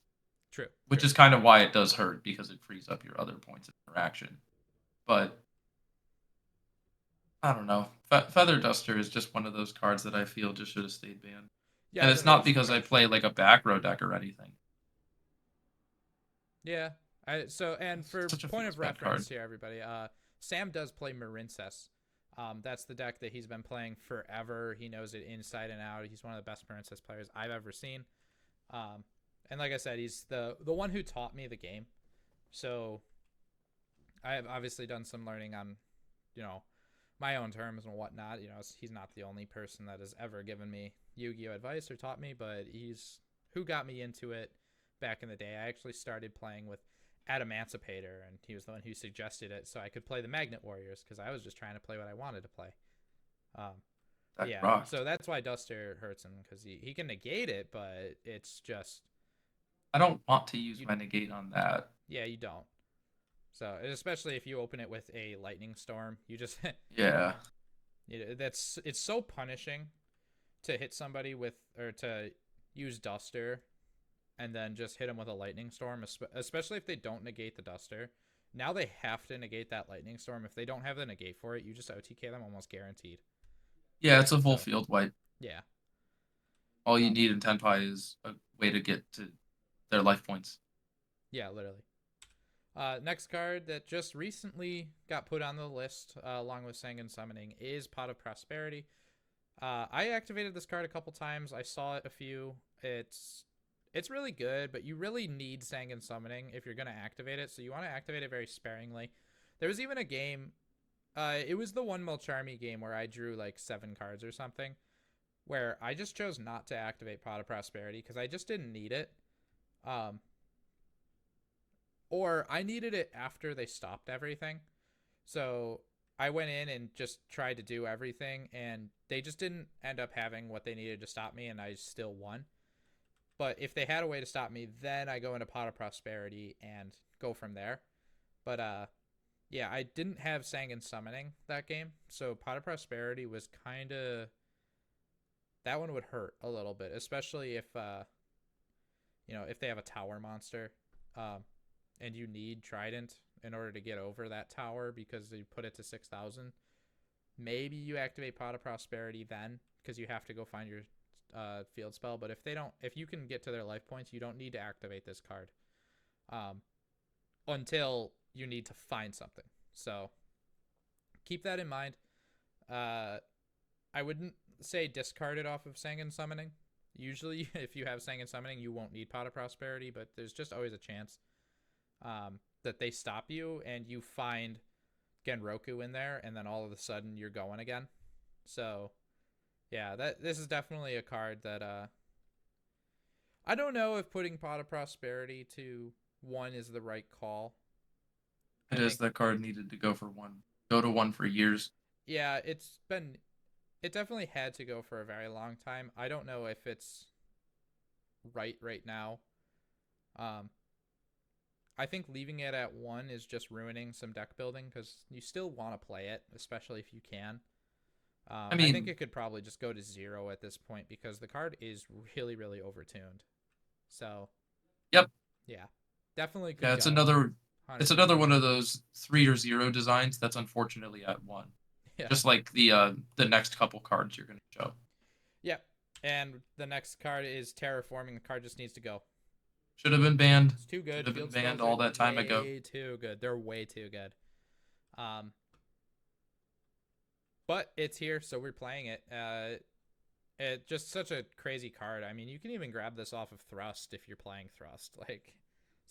[SPEAKER 1] True.
[SPEAKER 2] Which is kind of why it does hurt, because it frees up your other points of interaction. But I don't know. Feather Duster is just one of those cards that I feel just should have stayed banned.
[SPEAKER 1] Yeah,
[SPEAKER 2] and it's not because I play like a back row deck or anything.
[SPEAKER 1] Yeah. And for point of reference here, everybody, Sam does play Marincess. That's the deck that he's been playing forever. He knows it inside and out. He's one of the best Marincess players I've ever seen. And like I said, he's the one who taught me the game. So I have obviously done some learning on, my own terms and whatnot. He's not the only person that has ever given me Yu-Gi-Oh advice or taught me, but he's who got me into it back in the day. I actually started playing with Adamantipator, and he was the one who suggested it so I could play the Magnet Warriors, because I was just trying to play what I wanted to play.
[SPEAKER 2] Rocked.
[SPEAKER 1] So that's why Duster hurts him, because he can negate it, but it's just...
[SPEAKER 2] I don't want to use my negate on that.
[SPEAKER 1] Yeah, you don't. So, especially if you open it with a Lightning Storm, you just...
[SPEAKER 2] Yeah.
[SPEAKER 1] It's so punishing to hit somebody with, or to use Duster and then just hit them with a Lightning Storm, especially if they don't negate the Duster. Now they have to negate that Lightning Storm. If they don't have the negate for it, you just OTK them almost guaranteed.
[SPEAKER 2] Yeah, it's a full field wipe.
[SPEAKER 1] Yeah.
[SPEAKER 2] All you need in Tenpai is a way to get to their life points.
[SPEAKER 1] Yeah, literally. Next card that just recently got put on the list along with Sangan Summoning is Pot of Prosperity. I activated this card a couple times. I saw it a few. It's really good, but you really need Sangan Summoning if you're going to activate it, so you want to activate it very sparingly. There was even a game, it was the one Melcharmy game where I drew like 7 cards or something, where I just chose not to activate Pot of Prosperity because I just didn't need it. Or I needed it after they stopped everything. So I went in and just tried to do everything, and they just didn't end up having what they needed to stop me, and I still won. But if they had a way to stop me, then I go into Pot of Prosperity and go from there. But yeah, I didn't have Sanguine Summoning that game, so Pot of Prosperity was kind of, that one would hurt a little bit, especially if if they have a tower monster, and you need Trident in order to get over that tower because they put it to 6,000. Maybe you activate Pot of Prosperity then because you have to go find your field spell. But if you can get to their life points, you don't need to activate this card until you need to find something. So keep that in mind. I wouldn't say discard it off of Sanguine Summoning. Usually, if you have Sanguine Summoning, you won't need Pot of Prosperity, but there's just always a chance that they stop you and you find Genroku in there, and then all of a sudden you're going again. So, yeah, this is definitely a card that I don't know if putting Pot of Prosperity to 1 is the right call.
[SPEAKER 2] It is. That card needed to go to 1 for years.
[SPEAKER 1] Yeah, it definitely had to go for a very long time. I don't know if it's right now. I think leaving it at 1 is just ruining some deck building because you still want to play it, especially if you can. I think it could probably just go to 0 at this point because the card is really, really overtuned. So,
[SPEAKER 2] yep,
[SPEAKER 1] yeah, definitely could.
[SPEAKER 2] Yeah, it's another one of those 3 or 0 designs that's unfortunately at 1. Yeah. Just like the next couple cards you're going to show.
[SPEAKER 1] Yep, and the next card is Terraforming. The card just needs to go.
[SPEAKER 2] Should have been banned.
[SPEAKER 1] It's too good.
[SPEAKER 2] Should have been banned all that time ago.
[SPEAKER 1] Way too good. They're way too good. But it's here, so we're playing it. It's just such a crazy card. I mean, you can even grab this off of Thrust if you're playing Thrust. Like,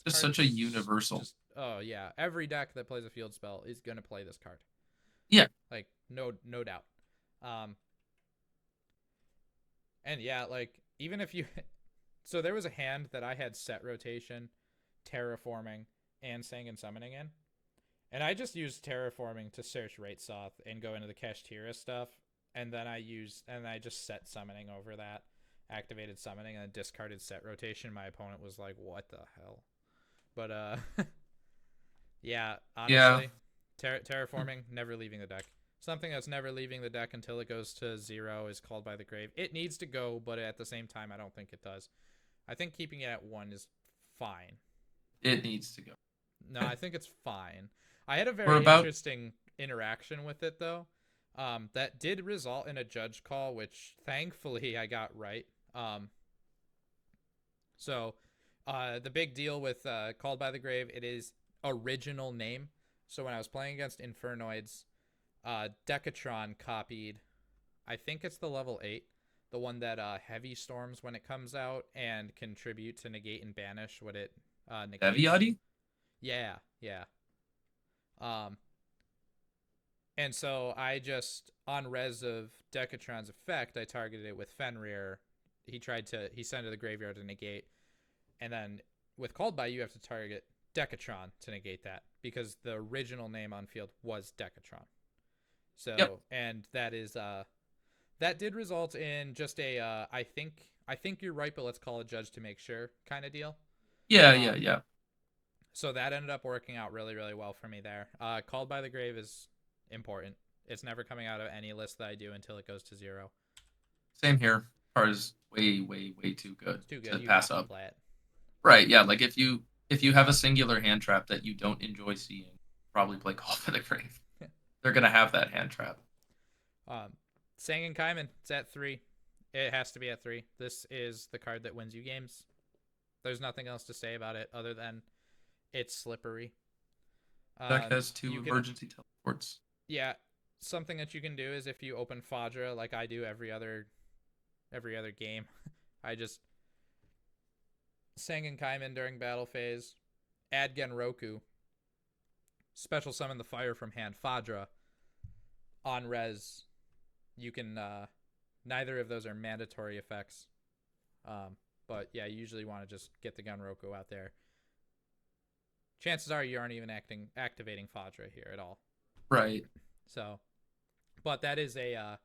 [SPEAKER 2] just such a universal.
[SPEAKER 1] Oh yeah, every deck that plays a field spell is gonna play this card.
[SPEAKER 2] Yeah.
[SPEAKER 1] Like no doubt. And yeah, like even if you. So there was a hand that I had Set Rotation, Terraforming, and Sanguine Summoning in. And I just used Terraforming to search Raitsoth and go into the Kashtira stuff. And then I just set Summoning over that, activated Summoning, and discarded Set Rotation. My opponent was like, what the hell? But, yeah, honestly, Terraforming, never leaving the deck. Something that's never leaving the deck until it goes to 0 is Called by the Grave. It needs to go, but at the same time, I don't think it does. I think keeping it at 1 is fine.
[SPEAKER 2] It needs to go.
[SPEAKER 1] No, I think it's fine. I had a very interesting interaction with it, though. That did result in a judge call, which thankfully I got right. So the big deal with Called by the Grave, it is original name. So when I was playing against Infernoids, Decatron copied, I think it's the level 8, the one that Heavy Storms when it comes out and contribute to negate and banish what it negates.
[SPEAKER 2] Heavy?
[SPEAKER 1] Yeah. And so I just, on res of Decatron's effect, I targeted it with Fenrir. He sent it to the graveyard to negate. And then with Called By, you have to target Decatron to negate that because the original name on field was Decatron. So, yep. And that is, that did result in just a, I think you're right, but let's call a judge to make sure kind of deal.
[SPEAKER 2] Yeah.
[SPEAKER 1] So that ended up working out really, really well for me there. Called by the Grave is important. It's never coming out of any list that I do until it goes to 0.
[SPEAKER 2] Same here. Card is way too good.
[SPEAKER 1] It's too good.
[SPEAKER 2] To pass up.
[SPEAKER 1] Play it.
[SPEAKER 2] Right. Yeah. Like if you have a singular hand trap that you don't enjoy seeing, probably play Call by the Grave. They're gonna have that hand trap.
[SPEAKER 1] Sanguine Kaiman, it's at 3. It has to be at 3. This is the card that wins you games. There's nothing else to say about it other than it's slippery.
[SPEAKER 2] Deck has 2 emergency teleports.
[SPEAKER 1] Yeah, something that you can do is if you open Fadra like I do every other game, I just Sanguine Kaiman during battle phase, add Genroku, special summon the fire from hand Fadra. On res, you can neither of those are mandatory effects. But yeah, you usually want to just get the Genroku out there. Chances are you aren't even activating Fadra here at all.
[SPEAKER 2] Right.
[SPEAKER 1] So, but that is a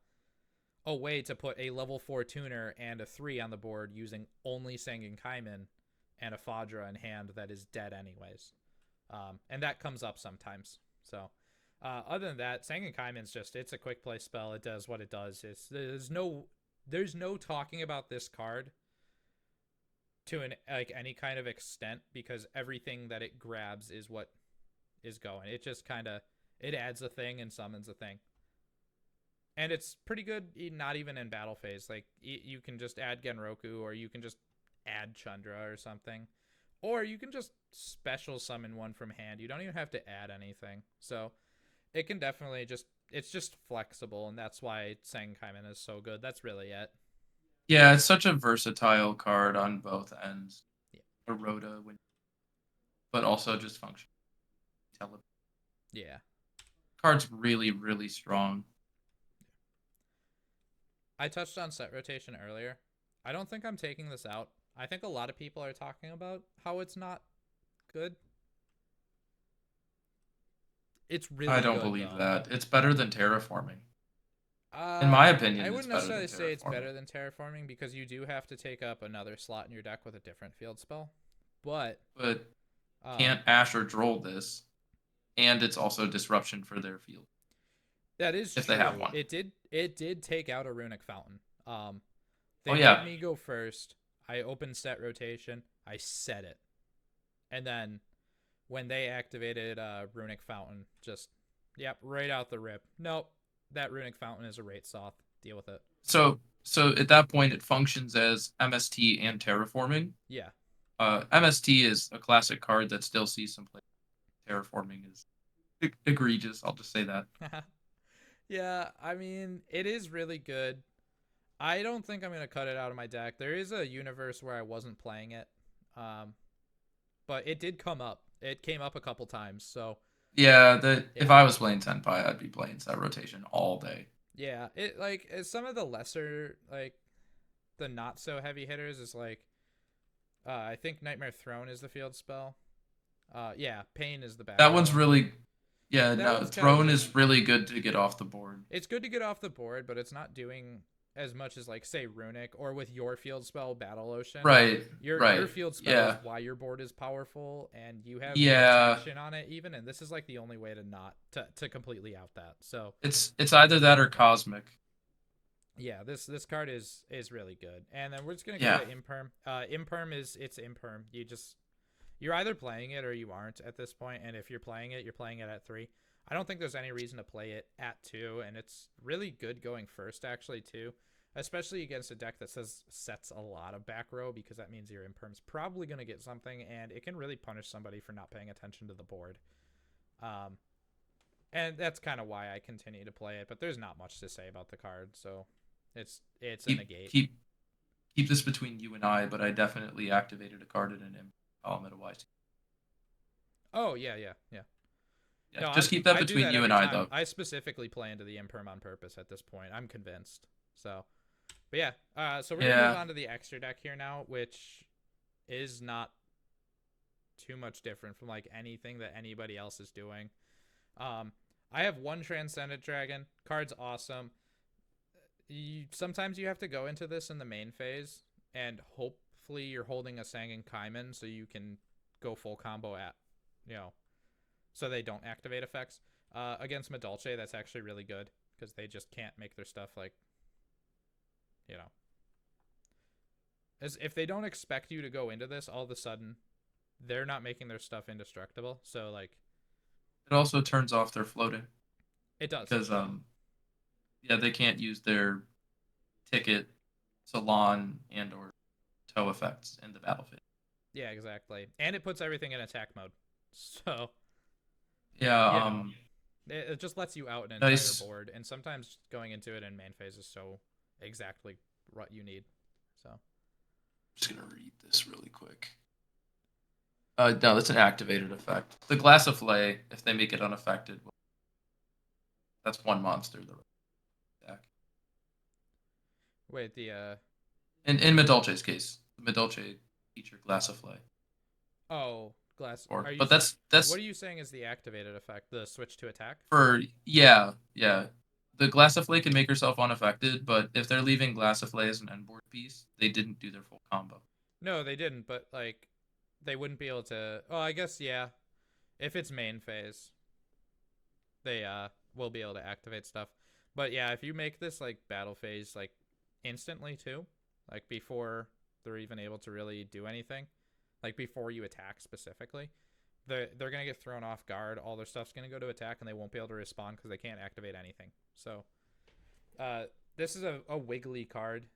[SPEAKER 1] way to put a level 4 tuner and a 3 on the board using only Sangan Kaiman and a Fadra in hand that is dead anyways. And that comes up sometimes. So, other than that, Sangan Kaiman's it's a quick play spell. It does what it does. There's no talking about this card to any kind of extent because everything that it grabs is what is going. It just kind of it adds a thing and summons a thing. And it's pretty good, not even in battle phase. Like, you can just add Genroku, or you can just add Chandra or something. Or you can just special summon one from hand. You don't even have to add anything. So, it can definitely it's just flexible, and that's why Sangan Kaiman is so good. That's really it.
[SPEAKER 2] Yeah, it's such a versatile card on both ends.
[SPEAKER 1] Yeah.
[SPEAKER 2] A Rhoda, but also just function.
[SPEAKER 1] Yeah.
[SPEAKER 2] Card's really, really strong.
[SPEAKER 1] I touched on set rotation earlier. I don't think I'm taking this out. I think a lot of people are talking about how it's not good. It's really
[SPEAKER 2] I don't
[SPEAKER 1] good,
[SPEAKER 2] believe
[SPEAKER 1] though.
[SPEAKER 2] that. It's better than terraforming. In my opinion,
[SPEAKER 1] I
[SPEAKER 2] it's
[SPEAKER 1] wouldn't
[SPEAKER 2] better than
[SPEAKER 1] necessarily say it's
[SPEAKER 2] terraforming.
[SPEAKER 1] better than terraforming because you do have to take up another slot in your deck with a different field spell. But
[SPEAKER 2] can't Ash or Droll this, and it's also disruption for their field.
[SPEAKER 1] That is
[SPEAKER 2] if
[SPEAKER 1] true.
[SPEAKER 2] They have one.
[SPEAKER 1] It did take out a Runic Fountain. They
[SPEAKER 2] yeah.
[SPEAKER 1] made me go first. I opened set rotation. I set it, and then when they activated Runic Fountain, right out the rip. Nope, that Runic Fountain is a Rate Soth. Deal with it.
[SPEAKER 2] So at that point, it functions as MST and terraforming.
[SPEAKER 1] Yeah.
[SPEAKER 2] MST is a classic card that still sees some play. Terraforming is egregious. I'll just say that.
[SPEAKER 1] Yeah, I mean, it is really good. I don't think I'm going to cut it out of my deck. There is a universe where I wasn't playing it. But it did come up. It came up a couple times, so...
[SPEAKER 2] Yeah, if I was playing Tenpai, I'd be playing set rotation all day.
[SPEAKER 1] Yeah, some of the lesser, the not-so-heavy hitters is, I think Nightmare Throne is the field spell. Yeah, Pain is the back.
[SPEAKER 2] That one's really... Yeah,
[SPEAKER 1] that
[SPEAKER 2] Throne is really good to get off the board.
[SPEAKER 1] It's good to get off the board, but it's not doing as much as say Runic or with your field spell Battle Ocean.
[SPEAKER 2] Right.
[SPEAKER 1] Your field spell is why your board is powerful and you have protection on it even, and this is the only way to not to completely out that. So
[SPEAKER 2] it's either that or Cosmic.
[SPEAKER 1] Yeah, this card is really good. And then we're just gonna go to Imperm. Imperm it's Imperm. You're either playing it or you aren't at this point, and if you're playing it, you're playing it at 3. I don't think there's any reason to play it at 2, and it's really good going first, actually, too. Especially against a deck that sets a lot of back row, because that means your Imperm's probably going to get something, and it can really punish somebody for not paying attention to the board. And that's kind of why I continue to play it, but there's not much to say about the card, so it's a negate.
[SPEAKER 2] Keep this between you and I, but I definitely activated a card in an Imperm column at a YC.
[SPEAKER 1] Oh, yeah. No,
[SPEAKER 2] just keep that between you and I, though.
[SPEAKER 1] I specifically play into the Imperm on purpose at this point. I'm convinced. So, but yeah. So we're going to move on to the extra deck here now, which is not too much different from anything that anybody else is doing. I have one Transcendent Dragon. Card's awesome. Sometimes you have to go into this in the main phase, and hopefully you're holding a Sangan Kaiman so you can go full combo at, so they don't activate effects. Against Madolche, that's actually really good because they just can't make their stuff as if they don't expect you to go into this, all of a sudden they're not making their stuff indestructible. So
[SPEAKER 2] it also turns off their floating.
[SPEAKER 1] It does
[SPEAKER 2] because they can't use their ticket, salon, and or tow effects in the battlefield.
[SPEAKER 1] Yeah, exactly, and it puts everything in attack mode. So.
[SPEAKER 2] Yeah,
[SPEAKER 1] it just lets you out an entire board, and sometimes going into it in main phase is so exactly what you need. So, I'm
[SPEAKER 2] just gonna read this really quick. No, that's an activated effect. The Glass of Flay, if they make it unaffected, that's one monster. The deck.
[SPEAKER 1] Wait,
[SPEAKER 2] in Madolche's case, the Madolche feature Glass of Flay.
[SPEAKER 1] Oh, Glass.
[SPEAKER 2] Or
[SPEAKER 1] Are you?
[SPEAKER 2] but that's
[SPEAKER 1] What are you saying is the activated effect? The switch to attack?
[SPEAKER 2] for yeah. The Glassiflay can make herself unaffected, but if they're leaving Glassiflay as an endboard piece, they didn't do their full combo.
[SPEAKER 1] No, they didn't. But like, they wouldn't be able to. Oh, I guess yeah. If it's main phase, they will be able to activate stuff. But yeah, if you make this like battle phase like instantly too, like before they're even able to really do anything, like before you attack specifically, they're gonna get thrown off guard. All their stuff's gonna go to attack, and they won't be able to respond because they can't activate anything. So, uh, this is a wiggly card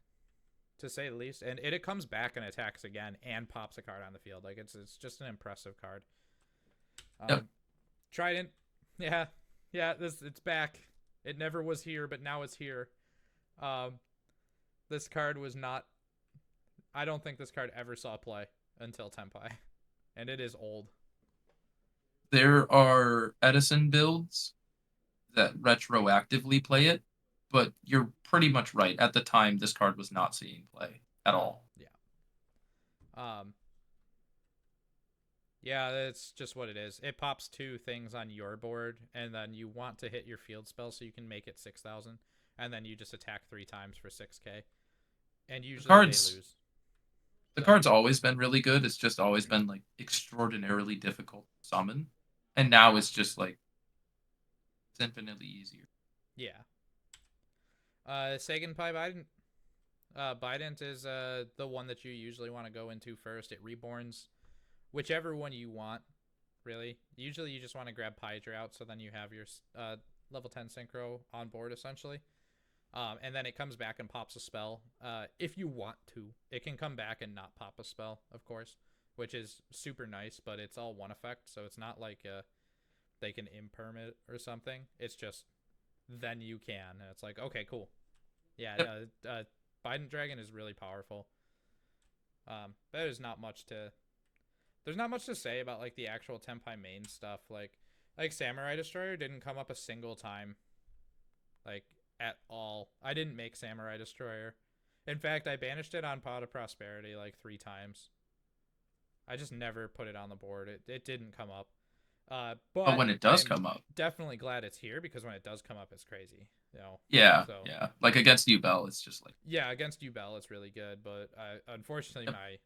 [SPEAKER 1] to say the least, and it comes back and attacks again and pops a card on the field. Like it's just an impressive card.
[SPEAKER 2] Yep.
[SPEAKER 1] Trident, yeah, it's back. It never was here, but now it's here. This card was not. I don't think this card ever saw play until Tenpai, and it is old.
[SPEAKER 2] There are Edison builds that retroactively play it, but you're pretty much right. At the time, this card was not seeing play at all.
[SPEAKER 1] Yeah. Yeah, that's just what it is. It pops 2 things on your board, and then you want to hit your field spell so you can make it 6,000, and then you just attack 3 times for 6k, and usually they lose.
[SPEAKER 2] The card's always been really good. It's just always been like extraordinarily difficult to summon, and now it's just like it's infinitely easier.
[SPEAKER 1] Yeah. Sagan Pi Bident. Bident is the one that you usually want to go into first. It reborns whichever one you want, really. Usually you just want to grab Pydra out, so then you have your level 10 Synchro on board, essentially. And then it comes back and pops a spell. If you want to. It can come back and not pop a spell, of course, which is super nice, but it's all one effect, so it's not like they can imperm it or something. It's just then you can. And it's like, okay, cool. Yeah, Bident Dragon is really powerful. There's not much to say about like the actual Tenpai main stuff. Like Samurai Destroyer didn't come up a single time, like at all. I didn't make Samurai Destroyer. In fact, I banished it on Pot of Prosperity like 3 times. I just never put it on the board. It didn't come up. But
[SPEAKER 2] when it does come up,
[SPEAKER 1] definitely glad it's here, because when it does come up, it's crazy.
[SPEAKER 2] Yeah,
[SPEAKER 1] so,
[SPEAKER 2] yeah. Like against Ubel, it's just like
[SPEAKER 1] against Ubel, it's really good. But unfortunately, my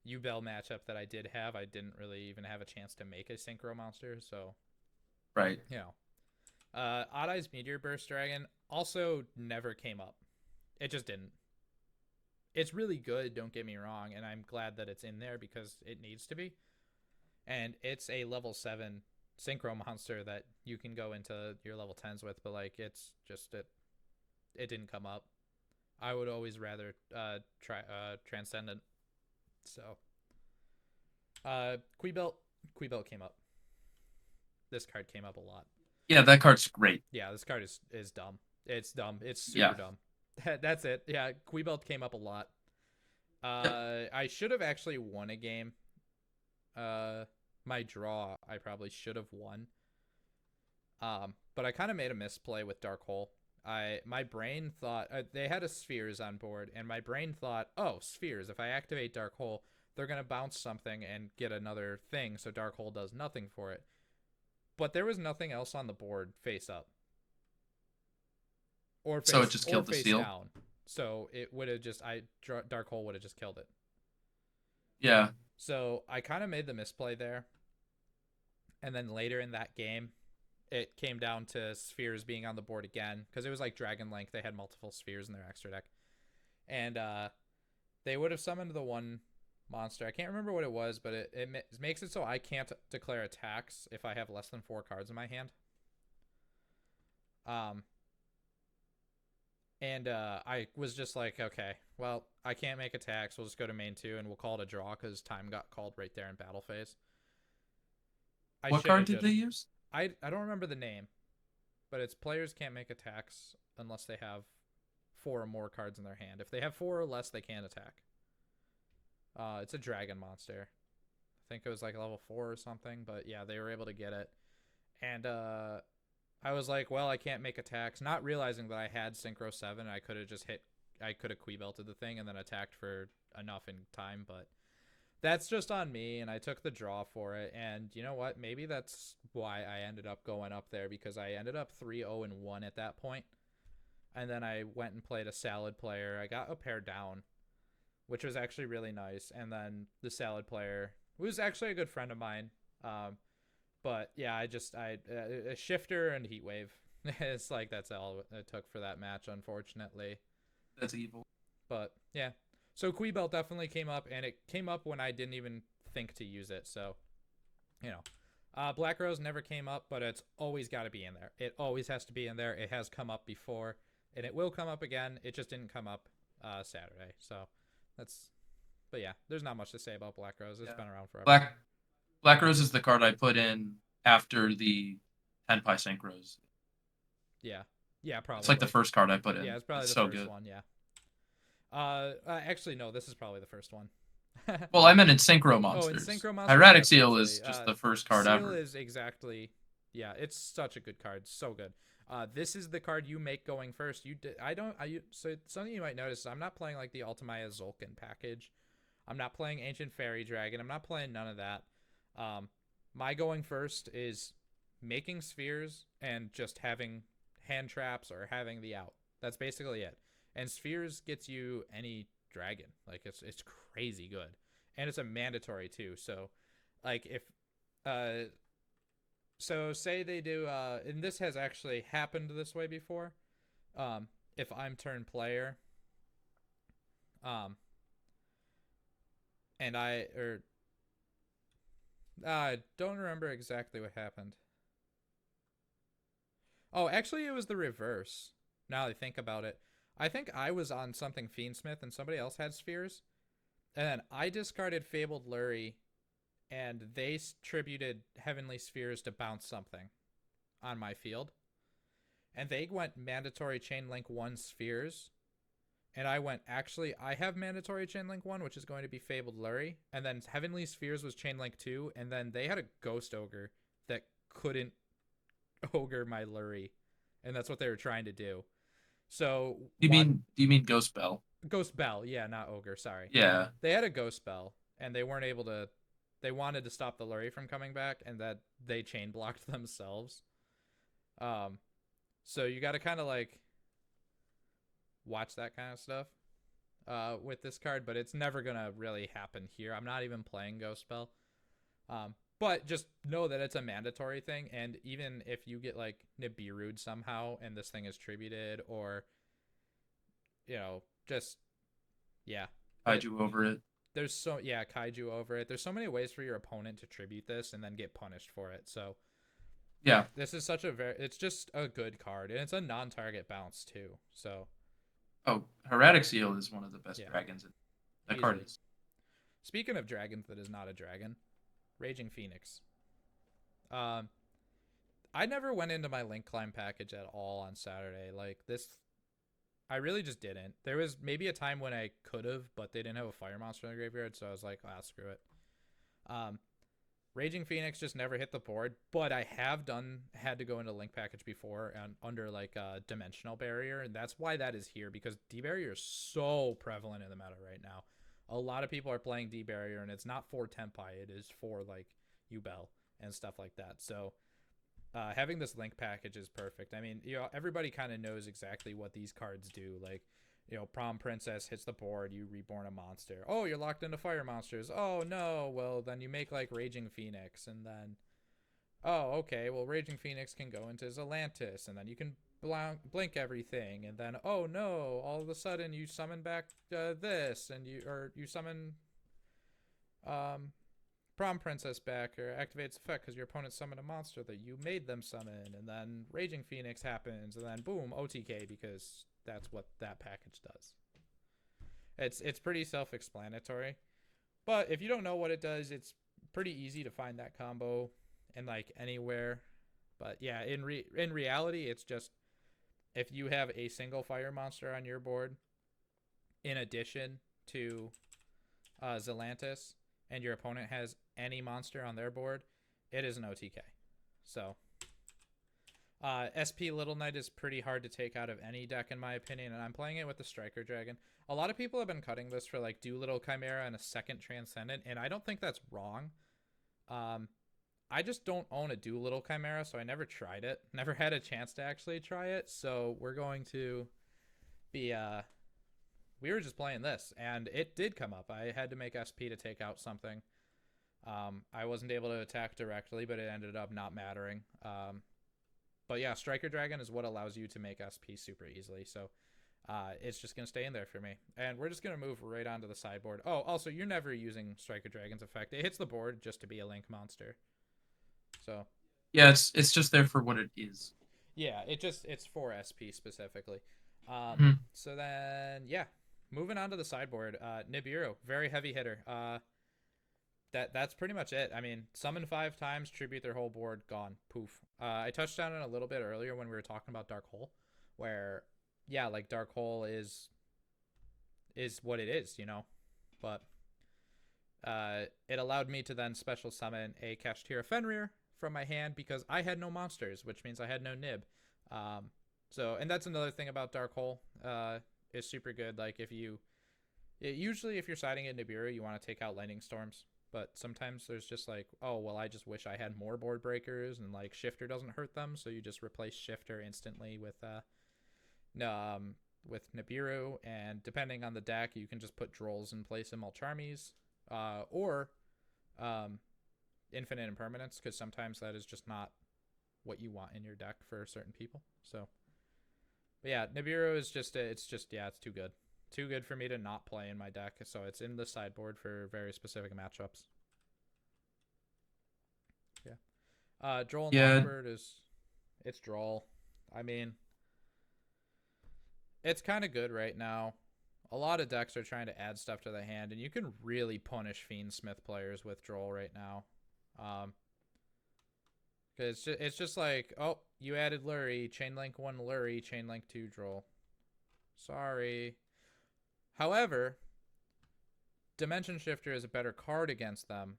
[SPEAKER 1] Ubel matchup that I did have, I didn't really even have a chance to make a Synchro monster. So,
[SPEAKER 2] right.
[SPEAKER 1] Odd Eyes Meteor Burst Dragon also never came up. It just didn't. It's really good, don't get me wrong, and I'm glad that it's in there because it needs to be. And it's a level 7 Synchro monster that you can go into your level 10s with, but like it's just it didn't come up. I would always rather try Transcendent. So Quibelt came up. This card came up a lot.
[SPEAKER 2] Yeah, that card's great.
[SPEAKER 1] Yeah, this card is dumb. It's dumb. It's super dumb. That's it. Yeah, Quibelt came up a lot. I should have actually won a game. My draw, I probably should have won. But I kind of made a misplay with Dark Hole. My brain thought they had a Spheres on board, and my brain thought, oh, Spheres. If I activate Dark Hole, they're gonna bounce something and get another thing, so Dark Hole does nothing for it. But there was nothing else on the board face up. Or face,
[SPEAKER 2] so it just killed the seal
[SPEAKER 1] down. So it would have just Dark Hole would have just killed it.
[SPEAKER 2] Yeah.
[SPEAKER 1] So I kind of made the misplay there. And then later in that game, it came down to Spheres being on the board again, because it was like Dragon Link. They had multiple Spheres in their extra deck. And they would have summoned the one monster. I can't remember what it was, but it makes it so I can't declare attacks if I have less than 4 cards in my hand. And I was just like, okay, well, I can't make attacks. We'll just go to main 2, and we'll call it a draw because time got called right there in battle phase.
[SPEAKER 2] What card did they use?
[SPEAKER 1] I don't remember the name, but it's players can't make attacks unless they have 4 or more cards in their hand. If they have 4 or less, they can't attack. It's a dragon monster. I think it was like level 4 or something, but yeah, they were able to get it. And I was like, well, I can't make attacks, not realizing that I had Synchro 7. I could have Quibelted the thing and then attacked for enough in time, but that's just on me, and I took the draw for it. And you know what? Maybe that's why I ended up going up there, because I ended up 3-0-1 at that point. And then I went and played a salad player. I got a pair down, which was actually really nice. And then the salad player was actually a good friend of mine. But yeah, I a shifter and heat wave. It's like that's all it took for that match, unfortunately.
[SPEAKER 2] That's evil.
[SPEAKER 1] But yeah, so Quibel definitely came up, and it came up when I didn't even think to use it. So, you know, Black Rose never came up, but it's always got to be in there. It always has to be in there. It has come up before, and it will come up again. It just didn't come up Saturday. So that's. But yeah, there's not much to say about Black Rose. It's been around forever.
[SPEAKER 2] Black Rose is the card I put in after the Tenpai Synchros.
[SPEAKER 1] Yeah. Yeah, probably.
[SPEAKER 2] It's like the first card I put in.
[SPEAKER 1] Yeah, it's probably the
[SPEAKER 2] so
[SPEAKER 1] first
[SPEAKER 2] good.
[SPEAKER 1] one, yeah. Actually, no, this is probably the first one.
[SPEAKER 2] Well, I meant in Synchro Monsters.
[SPEAKER 1] Oh, in Synchro Monsters.
[SPEAKER 2] Hieratic Seal is just the first card
[SPEAKER 1] Seal
[SPEAKER 2] ever.
[SPEAKER 1] is exactly, yeah, it's such a good card, so good. This is the card you make going first. So something you might notice is I'm not playing like the Ultimaya Zolkin package. I'm not playing Ancient Fairy Dragon. I'm not playing none of that. My going first is making spheres and just having hand traps or having the out. That's basically it. And spheres gets you any dragon. Like it's crazy good. And it's a mandatory too. So like if so say they do and this has actually happened this way before. If I'm turn player and I don't remember exactly what happened. Oh, actually it was the reverse. Now that I think about it. I think I was on something Fiendsmith and somebody else had spheres. And then I discarded Fabled Lurie and they tributed Heavenly Spheres to bounce something on my field. And they went mandatory Chainlink 1 spheres. And I went, actually, I have mandatory Chainlink 1, which is going to be Fabled Lurie. And then Heavenly Spheres was Chainlink 2. And then they had a Ghost Ogre that couldn't ogre my Lurie. And that's what they were trying to do. So
[SPEAKER 2] do you mean Ghost Bell?
[SPEAKER 1] Ghost Bell, yeah, not Ogre, sorry.
[SPEAKER 2] Yeah.
[SPEAKER 1] They had a Ghost Bell, and they weren't able to. They wanted to stop the Lurie from coming back, and that they chain blocked themselves. So you got to kind of like watch that kind of stuff with this card, but it's never gonna really happen here. I'm not even playing Ghost Bell. But just know that it's a mandatory thing, and even if you get like Nibiru'd somehow and this thing is tributed, or you know, just yeah,
[SPEAKER 2] Kaiju over it.
[SPEAKER 1] There's Kaiju over it. There's so many ways for your opponent to tribute this and then get punished for it. So
[SPEAKER 2] yeah,
[SPEAKER 1] this is it's just a good card, and it's a non-target bounce too. So
[SPEAKER 2] Hieratic Seal is one of the best dragons in the card.
[SPEAKER 1] Speaking of dragons, that is not a dragon. Raging Phoenix. I never went into my Link Climb package at all on Saturday. Like this, I really just didn't. There was maybe a time when I could have, but they didn't have a fire monster in the graveyard, so I was like, screw it. Raging Phoenix just never hit the board, but I have had to go into Link package before and under like a dimensional barrier, and that's why that is here, because D-barrier is so prevalent in the meta right now. A lot of people are playing D-barrier, and it's not for Tenpai. It is for like Ubel and stuff like that. So having this Link package is perfect. I mean, everybody kind of knows exactly what these cards do. Like, Prom Princess hits the board, you reborn a monster. Oh, you're locked into fire monsters. Oh, no. Well, then you make like Raging Phoenix, and then, oh, okay. Well, Raging Phoenix can go into Zelantis, and then you can blink everything, and then oh no, all of a sudden you summon back this, and you summon Prom Princess back, or activates effect because your opponent summoned a monster that you made them summon, and then Raging Phoenix happens, and then boom, OTK, because that's what that package does. It's pretty self-explanatory, but if you don't know what it does, it's pretty easy to find that combo in like anywhere. But yeah, in reality, it's just if you have a single fire monster on your board, in addition to Zelantis, and your opponent has any monster on their board, it is an OTK. So, SP Little Knight is pretty hard to take out of any deck in my opinion, and I'm playing it with the Striker Dragon. A lot of people have been cutting this for like Doolittle Chimera and a second Transcendent, and I don't think that's wrong. I just don't own a Doolittle Chimera, so I never tried it. Never had a chance to actually try it, so we're going to be we were just playing this, and it did come up. I had to make SP to take out something. I wasn't able to attack directly, but it ended up not mattering. But yeah, Striker Dragon is what allows you to make SP super easily. So it's just going to stay in there for me. And we're just going to move right onto the sideboard. Oh, also, you're never using Striker Dragon's effect. It hits the board just to be a Link monster. So
[SPEAKER 2] Yeah, it's just there for what it is.
[SPEAKER 1] yeah, it's for SP specifically.
[SPEAKER 2] Mhm.
[SPEAKER 1] So then, yeah, moving on to the sideboard. Nibiru, very heavy hitter. That's pretty much it. I mean, summon 5 times, tribute their whole board, gone, poof. I touched on it a little bit earlier when we were talking about Dark Hole, where yeah, like Dark Hole is what it is, you know. But it allowed me to then special summon a Kashtira Fenrir from my hand because I had no monsters, which means I had no Nib. So, and that's another thing about Dark Hole. Is super good. Like usually if you're siding at Nibiru, you want to take out Lightning Storms. But sometimes there's just like, oh, well, I just wish I had more board breakers, and like Shifter doesn't hurt them, so you just replace Shifter instantly with Nibiru, and depending on the deck, you can just put Drolls in place of Mulcharmies, or Infinite Impermanence, because sometimes that is just not what you want in your deck for certain people. So, but yeah, Nibiru is just it's too good. Too good for me to not play in my deck, so it's in the sideboard for very specific matchups. Yeah. Droll and
[SPEAKER 2] Yeah,
[SPEAKER 1] Lockbird it's Droll. I mean, it's kind of good right now. A lot of decks are trying to add stuff to the hand, and you can really punish Fiendsmith players with Droll right now. Cause it's just like, oh, you added Lurie, Chainlink 1 Lurie, Chainlink 2 Droll. Sorry. However, Dimension Shifter is a better card against them.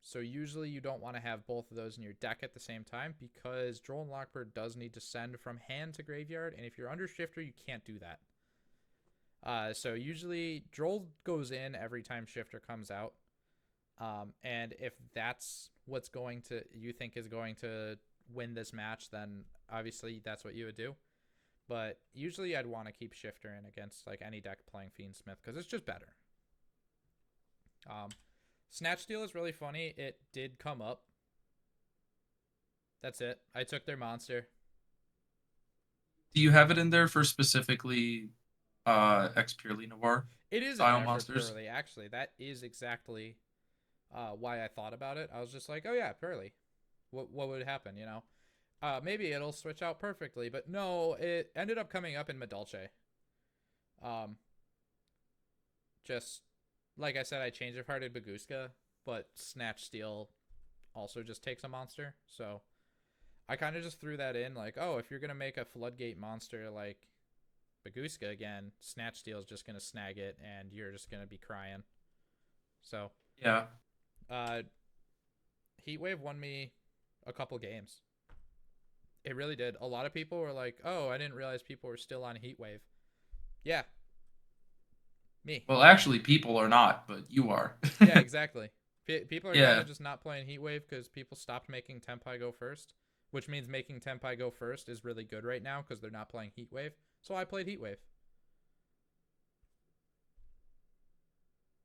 [SPEAKER 1] So usually you don't want to have both of those in your deck at the same time because Droll and Lockbird does need to send from hand to graveyard. And if you're under Shifter, you can't do that. So usually Droll goes in every time Shifter comes out. And if that's what's you think is going to win this match, then obviously that's what you would do. But usually I'd want to keep Shifter in against like any deck playing Fiendsmith because it's just better. Snatch Steal is really funny. It did come up. That's it. I took their monster.
[SPEAKER 2] do you have it in there for specifically X Purely Noir
[SPEAKER 1] It is in
[SPEAKER 2] style
[SPEAKER 1] there for
[SPEAKER 2] monsters?
[SPEAKER 1] Purely, actually. That is exactly why I thought about it. I was just like, oh yeah, Purely. What would happen, you know? Maybe it'll switch out perfectly, but no, it ended up coming up in Medulce. Just like I said, I change of hearted Baguska, but Snatch Steal also just takes a monster. So I kind of just threw that in, like, oh, if you're gonna make a Floodgate monster like Baguska again, Snatch Steal is just gonna snag it, and you're just gonna be crying. So
[SPEAKER 2] Yeah.
[SPEAKER 1] Heatwave won me a couple games. It really did. A lot of people were like, oh, I didn't realize people were still on Heatwave. Yeah. Me.
[SPEAKER 2] Well, actually, people are not, but you are.
[SPEAKER 1] Yeah, exactly. People are kind
[SPEAKER 2] Yeah.
[SPEAKER 1] of just not playing Heatwave because people stopped making Tenpai go first, which means making Tenpai go first is really good right now because they're not playing Heatwave. So I played Heatwave.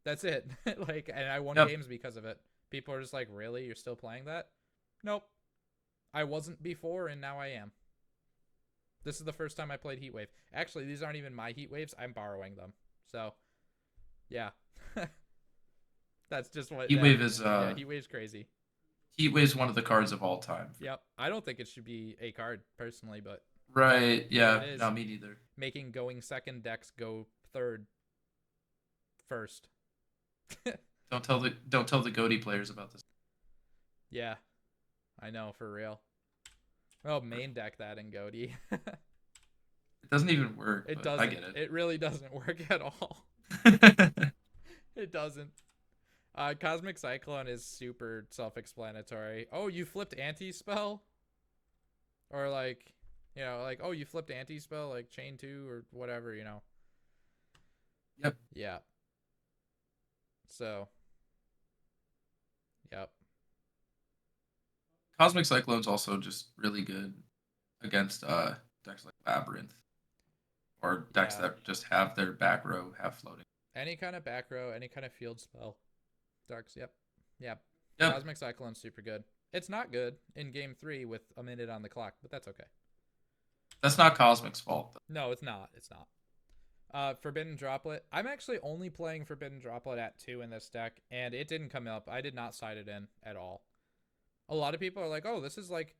[SPEAKER 1] That's it. Like, and I won
[SPEAKER 2] Yep.
[SPEAKER 1] games because of it. People are just like, really? You're still playing that? Nope. I wasn't before, and now I am. This is the first time I played Heatwave. Actually, these aren't even my Heatwaves. I'm borrowing them. So, yeah. That's just what.
[SPEAKER 2] Heatwave is
[SPEAKER 1] Yeah, Heatwave's crazy.
[SPEAKER 2] Heatwave's one of the cards of all time.
[SPEAKER 1] Yep. I don't think it should be a card personally, but
[SPEAKER 2] Right. Yeah.
[SPEAKER 1] it is.
[SPEAKER 2] No, me neither.
[SPEAKER 1] Making going second decks go third first.
[SPEAKER 2] Don't tell the Goaty players about this.
[SPEAKER 1] Yeah, I know, for real. Oh, main deck that in Goaty.
[SPEAKER 2] It doesn't even work.
[SPEAKER 1] It
[SPEAKER 2] But
[SPEAKER 1] doesn't.
[SPEAKER 2] I get it.
[SPEAKER 1] It really doesn't work at all. It doesn't. Cosmic Cyclone is super self-explanatory. Oh, you flipped anti-spell? Or like, like, oh, you flipped anti-spell, like chain 2 or whatever,
[SPEAKER 2] Yep.
[SPEAKER 1] Yeah. So, yep.
[SPEAKER 2] Cosmic Cyclone's also just really good against decks like Labyrinth or decks
[SPEAKER 1] Yeah.
[SPEAKER 2] that just have their back row have floating.
[SPEAKER 1] Any kind of back row, any kind of field spell. Darks, yep. Yep.
[SPEAKER 2] Yep.
[SPEAKER 1] Cosmic Cyclone's super good. It's not good in game 3 with a minute on the clock, but that's okay.
[SPEAKER 2] That's not Cosmic's fault.
[SPEAKER 1] No, it's not. It's not. Forbidden Droplet. I'm actually only playing Forbidden Droplet at 2 in this deck, and it didn't come up. I did not side it in at all. A lot of people are like, oh, this is like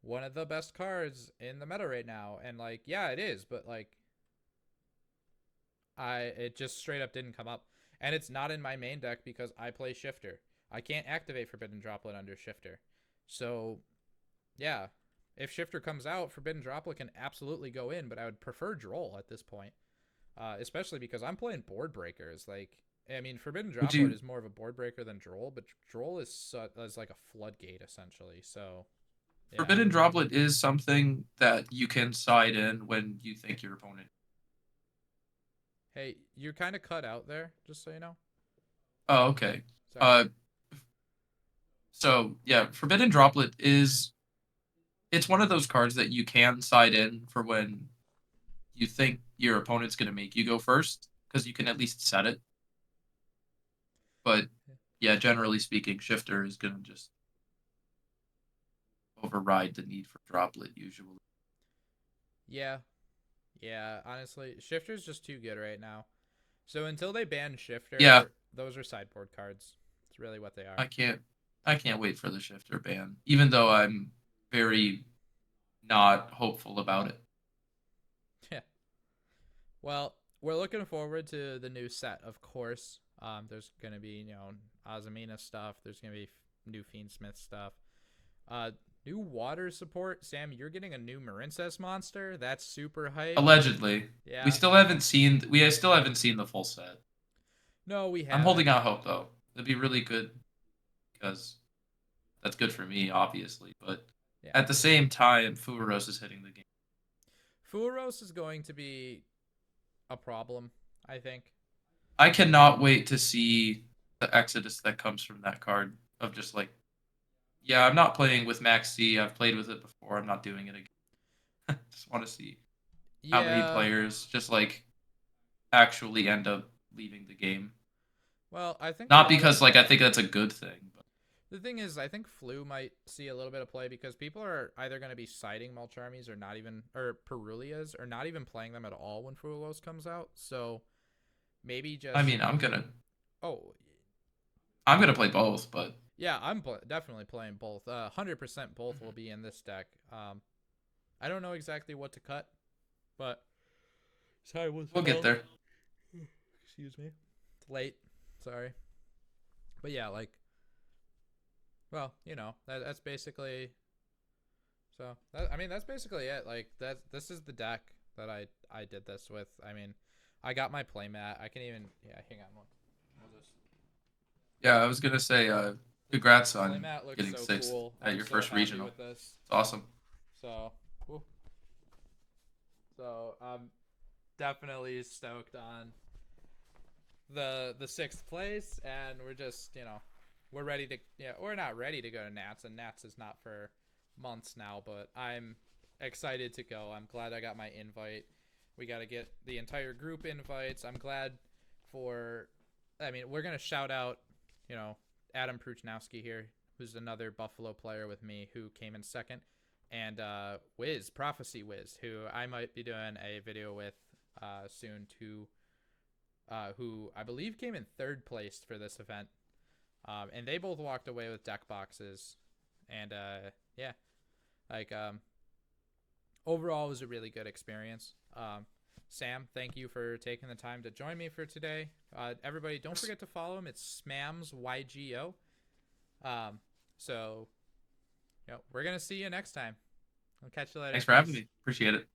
[SPEAKER 1] one of the best cards in the meta right now. And like, yeah, it is, but like it just straight up didn't come up. And it's not in my main deck because I play Shifter. I can't activate Forbidden Droplet under Shifter. So, yeah. If Shifter comes out, Forbidden Droplet can absolutely go in, but I would prefer Droll at this point. Especially because I'm playing board breakers. Like, I mean, Forbidden Droplet is more of a board breaker than Droll, but Droll is like a floodgate, essentially. So, yeah.
[SPEAKER 2] Forbidden Droplet is something that you can side in when you think your opponent.
[SPEAKER 1] Hey, you're kind of cut out there, just so you know.
[SPEAKER 2] Oh, okay.
[SPEAKER 1] Sorry.
[SPEAKER 2] So yeah, Forbidden Droplet is it's one of those cards that you can side in for when you think your opponent's going to make you go first because you can at least set it. But yeah, generally speaking, Shifter is going to just override the need for Droplet usually.
[SPEAKER 1] Yeah. Yeah, honestly, Shifter's just too good right now. So until they ban Shifter,
[SPEAKER 2] Yeah,
[SPEAKER 1] those are sideboard cards. It's really what they are.
[SPEAKER 2] I can't wait for the Shifter ban, even though I'm very not hopeful about it.
[SPEAKER 1] Yeah. Well, we're looking forward to the new set, of course. There's gonna be, Azamina stuff. There's gonna be new Fiendsmith stuff. New water support. Sam, you're getting a new Marincess monster. That's super hype.
[SPEAKER 2] Allegedly,
[SPEAKER 1] Yeah.
[SPEAKER 2] we still haven't seen the full set.
[SPEAKER 1] No, we haven't.
[SPEAKER 2] I'm holding out hope though. It'd be really good because that's good for me, obviously. But
[SPEAKER 1] Yeah.
[SPEAKER 2] at the same time, Furos is hitting the game.
[SPEAKER 1] Furos is going to be a problem, I think.
[SPEAKER 2] I cannot wait to see the exodus that comes from that card of just like, yeah, I'm not playing with Max C. I've played with it before. I'm not doing it again. Just want to see how many players just like actually end up leaving the game.
[SPEAKER 1] Well, I think
[SPEAKER 2] not because like I think that's a good thing. But
[SPEAKER 1] the thing is, I think Flu might see a little bit of play because people are either going to be siding Mulcharmies or Perulias or not even playing them at all when Fulos comes out. So maybe just.
[SPEAKER 2] I mean, I'm gonna play both, but
[SPEAKER 1] yeah, I'm definitely playing both. 100% both will be in this deck. I don't know exactly what to cut, but sorry,
[SPEAKER 2] we'll get there.
[SPEAKER 1] Excuse me, it's late. Sorry, but yeah, like. Well, that's basically. So that's basically it. Like this is the deck that I did this with. I mean, I got my playmat. I can even hang on one.
[SPEAKER 2] Yeah, I was gonna say, congrats on getting
[SPEAKER 1] so
[SPEAKER 2] sixth
[SPEAKER 1] cool.
[SPEAKER 2] at your first regional.
[SPEAKER 1] With this.
[SPEAKER 2] It's awesome.
[SPEAKER 1] So, I'm definitely stoked on the sixth place, and we're just we're ready to we're not ready to go to Nats, and Nats is not for months now, but I'm excited to go. I'm glad I got my invite. We got to get the entire group invites. I'm glad we're gonna shout out Adam Pruchnowski here, who's another Buffalo player with me who came in second, and Prophecy Wiz, who I might be doing a video with soon too, who I believe came in third place for this event. And they both walked away with deck boxes, and overall it was a really good experience. Sam, thank you for taking the time to join me for today. Everybody, don't forget to follow him. It's SmamsYGO. So we're gonna see you next time. I'll catch you later.
[SPEAKER 2] Thanks for having me. Appreciate it.